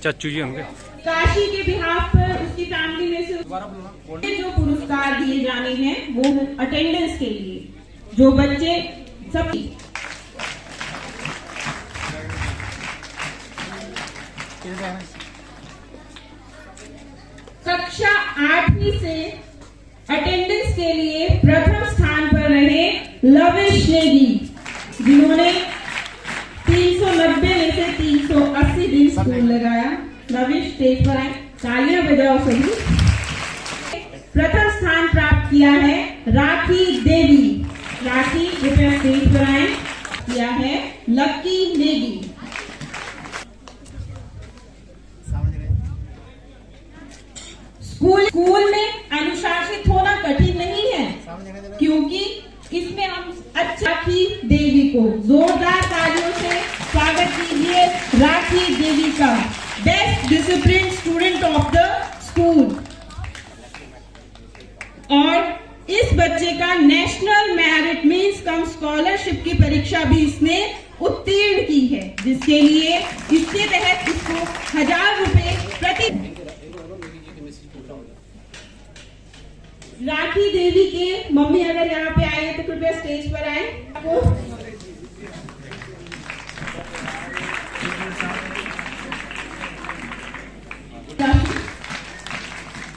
चाचू जी होंगे। काशी के बिहाफ पर उसकी फैमिली में से जो पुरस्कार दिए जाने हैं वो अटेंडेंस के लिए, जो बच्चे सब कक्षा 8वीं से अटेंडेंस के लिए प्रथम स्थान पर रहे लविश नेगी, जिन्होंने 390 में से 300 स्टूल लगाया। नवीश स्टेज पर आए, तालियां बजाओ सभी। प्रथम स्थान प्राप्त किया है राखी देवी। राखी कृपया स्टेज पर आए। किया है लक्की नेगी। स्कूल में अनुशासित होना कठिन नहीं है, क्योंकि इसमें हम राखी देवी को जोरदार तालियों से स्वागत कीजिए। राखी देवी का best discipline student of the school. और इस बच्चे का नेशनल मेरिट मींस कम स्कॉलरशिप की परीक्षा भी इसने उत्तीर्ण की है, जिसके लिए इसके तहत इसको 1000 रुपए प्रति। राखी देवी के मम्मी अगर यहाँ पे आए तो कृपया स्टेज पर आए।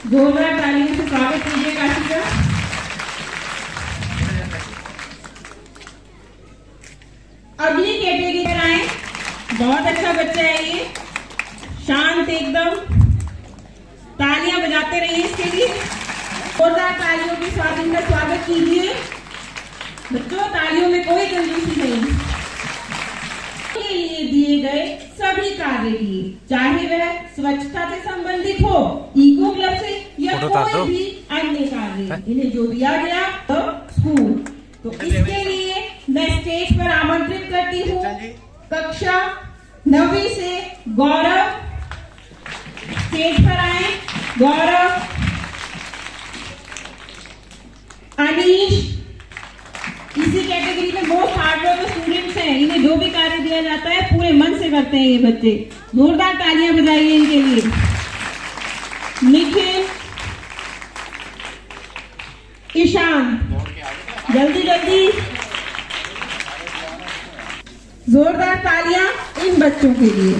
जोरदार तालियों से स्वागत कीजिए काशी का। अगली कैटेगरी पर आए। बहुत अच्छा बच्चा है ये, शांत एकदम। तालियां बजाते रहिए इसके लिए। जोरदार तालियों के साथ इनका स्वागत कीजिए। बच्चों, तालियों में कोई कंजूसी नहीं। के लिए दिए गए सभी कार्य किए, चाहे वह स्वच्छता से संबंधित हो, इको क्लब से या कोई भी अन्य कार्य, इन्हें जो दिया गया तो स्कूल। तो इसके लिए मैं स्टेज पर आमंत्रित करती हूँ कक्षा 9वीं से गौरव। स्टेज पर आए। गौरव, अनीश, इसी कैटेगरी में मोस्ट हार्डवर्क स्टूडेंट्स हैं। इन्हें जो भी कार्य दिया जाता है पूरे मन से करते हैं ये बच्चे। जोरदार तालियां बजाइए इनके लिए। निखिल, ईशान, जल्दी जल्दी जोरदार तालियां इन बच्चों के लिए।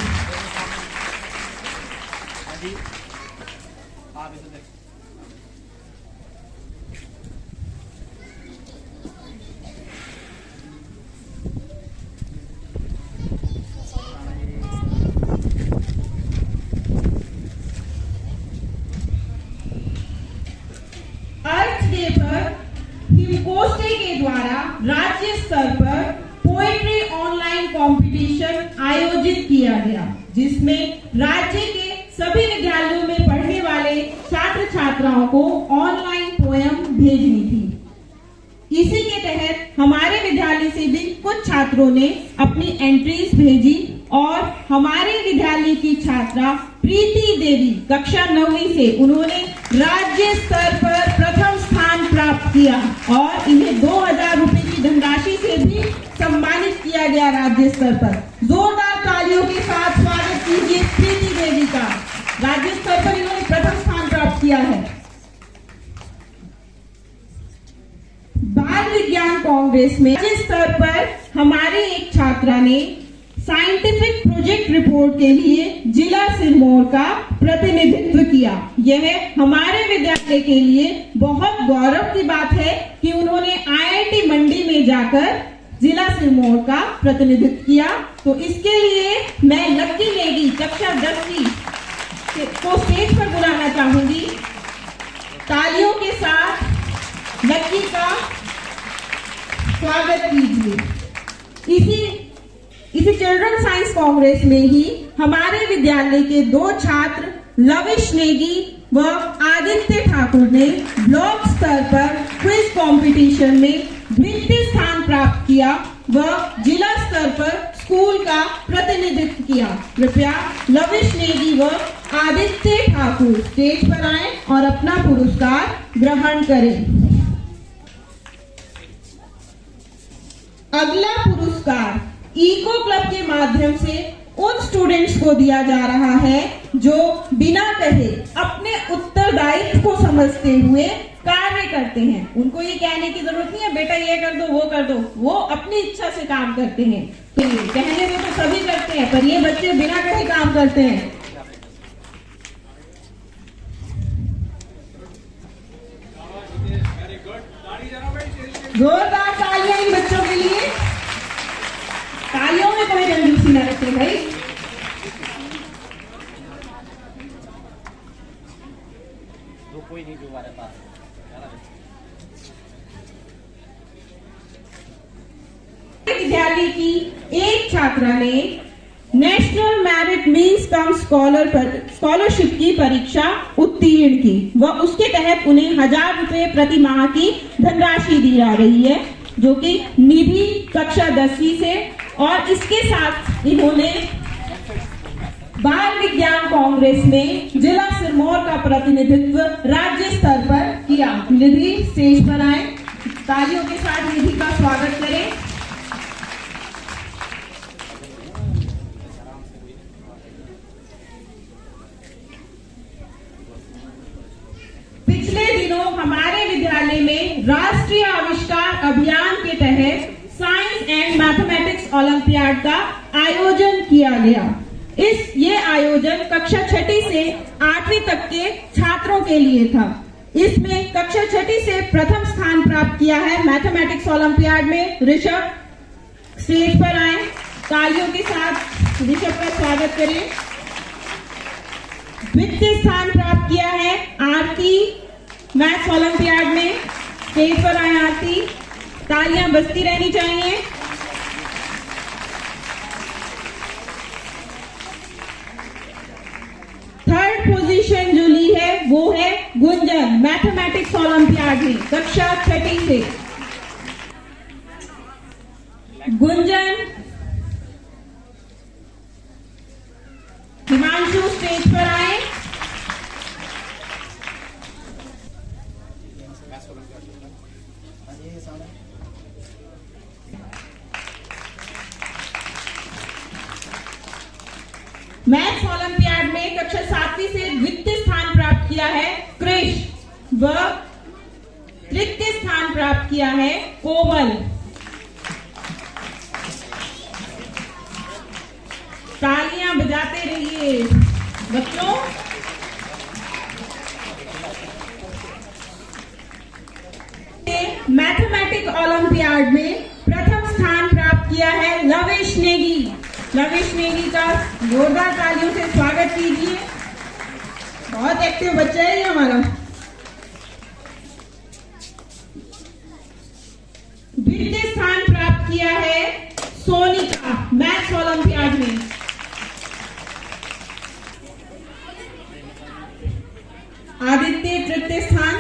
अर्थ डे पर हिमकोष्टे के द्वारा राज्य स्तर पर पोएट्री ऑनलाइन कंपटीशन आयोजित किया गया, जिसमें राज्य के सभी विद्यालयों में पढ़ने वाले छात्र छात्राओं को ऑनलाइन पोयम भेजनी थी। इसी के तहत हमारे विद्यालय से भी कुछ छात्रों ने अपनी एंट्रीज भेजी और हमारे विद्यालय की छात्रा प्रीति देवी कक्षा 9वीं से उन्होंने राज्य स्तर पर प्रथम स्थान प्राप्त किया और इन्हें 2000 रुपए की धनराशि से भी सम्मानित किया गया राज्य स्तर पर। जोरदार तालियों के साथ स्वागत कीजिए प्रीति देवी का। राज्य स्तर पर इन्होंने प्रथम स्थान प्राप्त किया है। बाल विज्ञान कांग्रेस में राज्य स्तर पर हमारी एक छात्रा ने साइंटिफिक प्रोजेक्ट रिपोर्ट के लिए जिला सिरमौर का प्रतिनिधित्व किया। यह हमारे विद्यालय के लिए बहुत गौरव की बात है कि उन्होंने IIT मंडी में जाकर जिला सिरमौर का प्रतिनिधित्व किया। तो इसके लिए मैं लक्की नेगी कक्षा 10वीं को स्टेज पर बुलाना चाहूंगी। तालियों के साथ लक्की का स्वागत कीजिए। इसी चिल्ड्रन साइंस कांग्रेस में ही हमारे विद्यालय के 2 छात्र लविश नेगी व आदित्य ठाकुर ने ब्लॉक स्तर पर क्विज कंपटीशन में द्वितीय स्थान प्राप्त किया व जिला स्तर पर स्कूल का प्रतिनिधित्व किया। कृपया लविश नेगी व आदित्य ठाकुर स्टेज पर आए और अपना पुरस्कार ग्रहण करें। अगला पुरस्कार इको क्लब के माध्यम से उन स्टूडेंट्स को दिया जा रहा है जो बिना कहे अपने उत्तरदायित्व को समझते हुए कार्य करते हैं। उनको ये कहने की जरूरत नहीं है बेटा ये कर दो वो कर दो, वो अपनी इच्छा से काम करते हैं। तो कहने में तो सभी करते हैं, पर ये बच्चे बिना कहे काम करते हैं। जोरदार तालियां इन बच्चों के लिए। तालियों में कोई कंजूसी न रखें भाई। विद्यालय की एक छात्रा ने नेशनल मेरिट मींस कम स्कॉलरशिप की परीक्षा उत्तीर्ण की व उसके तहत उन्हें 1000 रुपए प्रति माह की धनराशि दी जा रही है, जो कि निधि कक्षा 10वीं से। और इसके साथ इन्होंने बाल विज्ञान कांग्रेस में जिला सिरमौर का प्रतिनिधित्व राज्य स्तर पर किया। निधि स्टेज पर आए, तालियों के साथ निधि का स्वागत करें। पिछले दिनों हमारे विद्यालय में राष्ट्रीय आविष्कार अभियान के तहत साइंस एंड मैथमेटिक्स ओलंपियाड का आयोजन किया गया। ये आयोजन कक्षा 6ठी से 8वीं तक के छात्रों के लिए था। इसमें कक्षा 6ठी से प्रथम स्थान प्राप्त किया है मैथमेटिक्स ओलंपियाड में ऋषभ। स्टेज पर आए, तालियों के साथ ऋषभ का स्वागत करें। द्वितीय स्थान प्राप्त किया है आरती मैथ्स ओलंपियाड में। स्टेज पर आए आरती, तालियां बजती रहनी चाहिए। थर्ड पोजीशन जो ली है वो है गुंजन मैथमेटिक्स ओलंपियाड में कक्षा 6ठी से। गुंजन, हिमांशु स्टेज पर आए। मैथ्स ओलंपियाड में कक्षा 7वीं से द्वितीय स्थान प्राप्त किया है कृष व तृतीय स्थान प्राप्त किया है कोमल। तालियां बजाते रहिए बच्चों। मैथमेटिक्स ओलंपियाड में प्रथम स्थान प्राप्त किया है लवेश नेगी। लवेश नेगी का जोरदार तालियों से स्वागत कीजिए। बहुत एक्टिव बच्चा है ये हमारा। द्वितीय स्थान प्राप्त किया है सोनिका मैथ्स ओलंपियाड में। आदित्य तृतीय स्थान।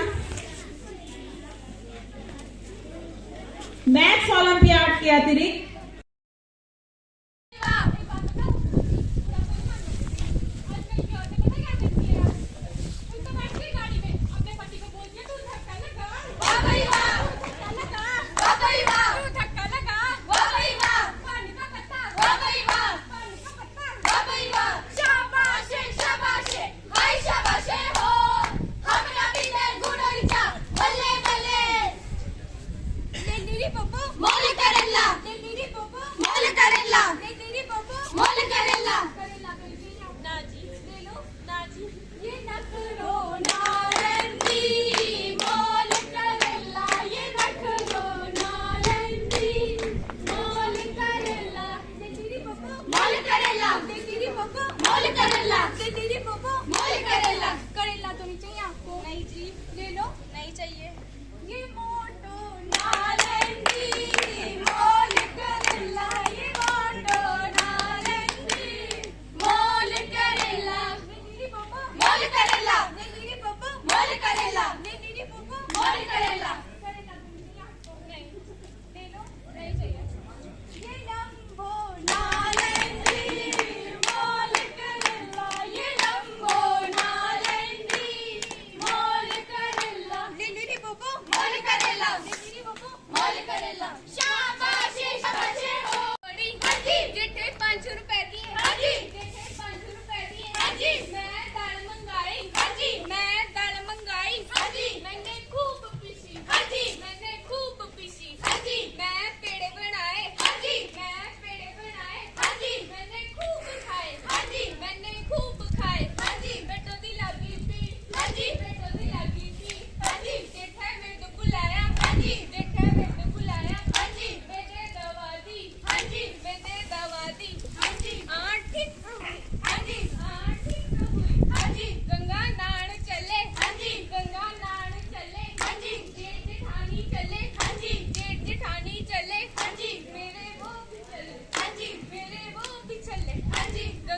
मैथ्स ओलंपियाड के अतिरिक्त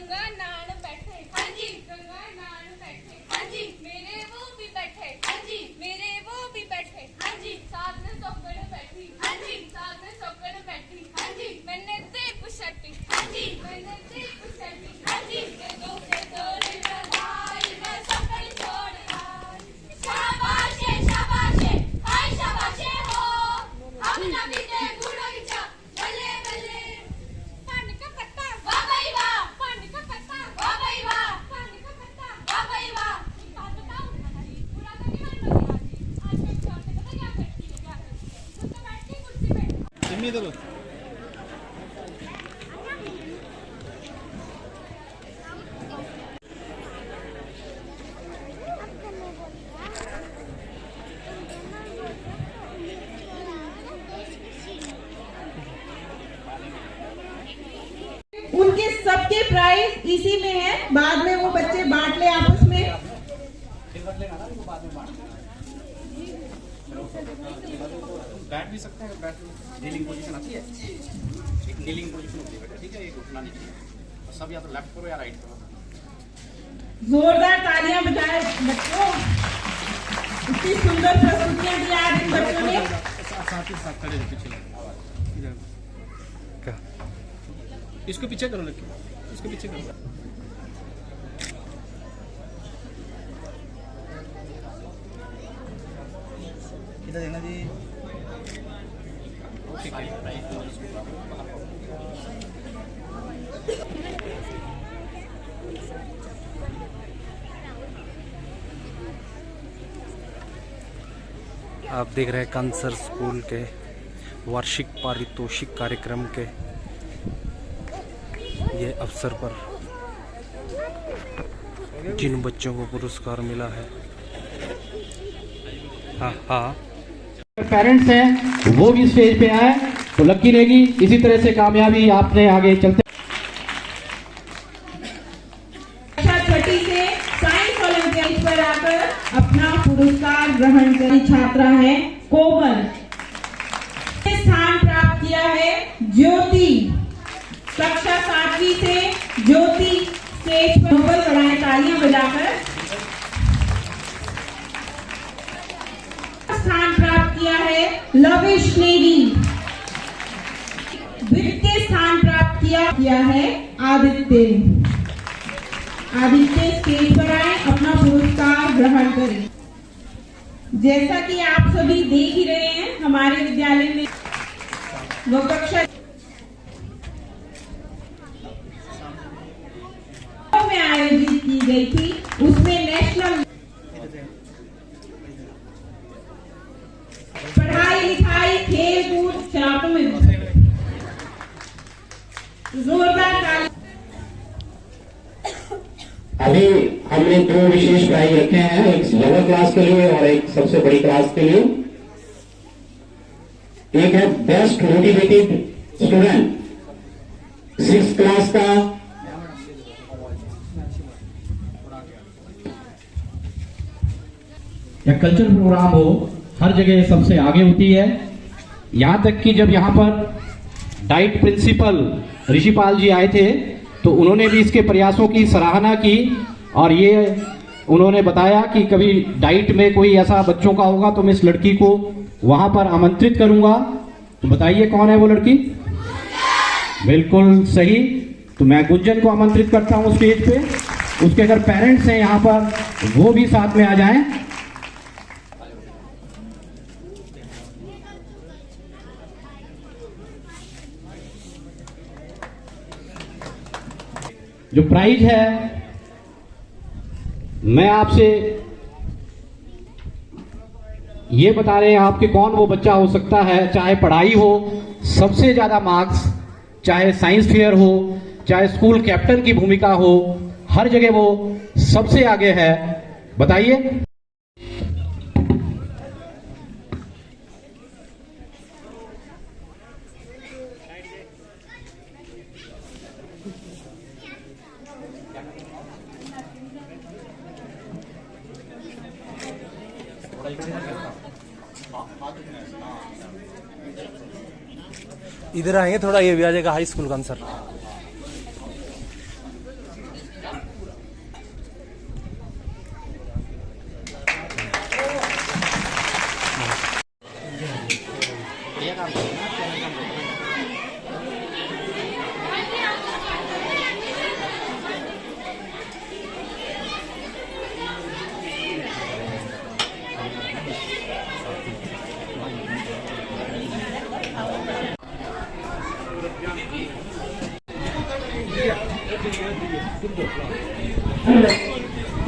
गंगा नान बैठे, हाँ जी गंगा नान बैठे, हाँ जी मेरे वो भी बैठे, हाँ जी मेरे वो भी बैठे, हाँ जी साथ में चौकड़ बैठी, हाँ जी साथ में चौकड़ बैठी, हाँ जी मैंने देख शर्टी, हाँ जी मैंने देख शर्टी, हाँ जी के दो भाई मैं सकल छोड़ आई। शाबाशे शाबाशे हाय शाबाशे हो हम नबी दे गुड़ो इच्छा बल्ले बल्ले पानी का पत्ता वाह भाई वाह पानी का पत्ता वाह भाई वाह पानी का पत्ता वाह भाई वाह बात बताओ पूरा तो नहीं मान लो आज मैं छोटे को क्या करती है क्या खुद तो बैठी कुर्सी पे इन्हीं दो उनके सबके प्राइस इसी में है, बाद में वो बच्चे बांट ले आपस में। बैठ भी सकते हैं, बैठ नीलिंग पोजीशन आती है, एक नीलिंग पोजीशन होती है बेटा, ठीक है, एक उठना नहीं चाहिए, सब या तो लेफ्ट करो या राइट करो। जोरदार तालियां बजाए बच्चों, इतनी सुंदर प्रस्तुतियां दी आज इन बच्चों ने। साथ खड़े पीछे क्या इसको पीछे करो, लड़की इसको पीछे करो। इधर देना जी। आप देख रहे हैं कांसर स्कूल के वार्षिक पारितोषिक कार्यक्रम के ये अवसर पर जिन बच्चों को पुरस्कार मिला है। हाँ पेरेंट्स हैं वो भी स्टेज पे आए तो लकी रहेगी। इसी तरह से कामयाबी आपने आगे चलते। कक्षा छठी से साइंस ओलंपियाड पर आकर अपना पुरस्कार ग्रहण करी छात्रा है कोमल। स्थान प्राप्त किया है ज्योति। कक्षा 7वीं से ज्योति स्टेज पर नोबल बढ़ाए तालियां बजाकर। स्थान प्राप्त किया है लविश नेगी। द्वितीय स्थान प्राप्त किया है आदित्य। आदित्य स्टेज पर आए, अपना पुरस्कार ग्रहण करें। जैसा कि आप सभी देख ही रहे हैं, हमारे विद्यालय में वो कक्षा में आयोजित की गई थी, उसमें नेशनल पढ़ाई लिखाई खेल कूद शरारतों में जोरदार ताली। अभी हमने 2 विशेष प्राइज रखे हैं, एक लोअर क्लास के लिए और एक सबसे बड़ी क्लास के लिए। एक है best motivated student 6th class का या कल्चरल प्रोग्राम हो, हर जगह सबसे आगे होती है। यहाँ तक कि जब यहाँ पर डाइट प्रिंसिपल ऋषिपाल जी आए थे तो उन्होंने भी इसके प्रयासों की सराहना की और ये उन्होंने बताया कि कभी डाइट में कोई ऐसा बच्चों का होगा तो मैं इस लड़की को वहां पर आमंत्रित करूंगा। तो बताइए कौन है वो लड़की? बिल्कुल सही। तो मैं गुंजन को आमंत्रित करता हूं स्टेज पे। उसके अगर पेरेंट्स हैं यहाँ पर वो भी साथ में आ जाएं। जो प्राइज है मैं आपसे ये बता रहे हैं आपके कौन वो बच्चा हो सकता है, चाहे पढ़ाई हो सबसे ज्यादा मार्क्स, चाहे साइंस फेयर हो, चाहे स्कूल कैप्टन की भूमिका हो, हर जगह वो सबसे आगे है। बताइए। इधर आएंगे थोड़ा, ये भी आ जाएगा हाई स्कूल का आंसर।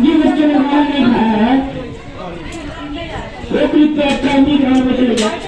ये बच्चे ने मान नहीं खाया है, एक रुपये अच्छा नहीं खाने में चले जाए।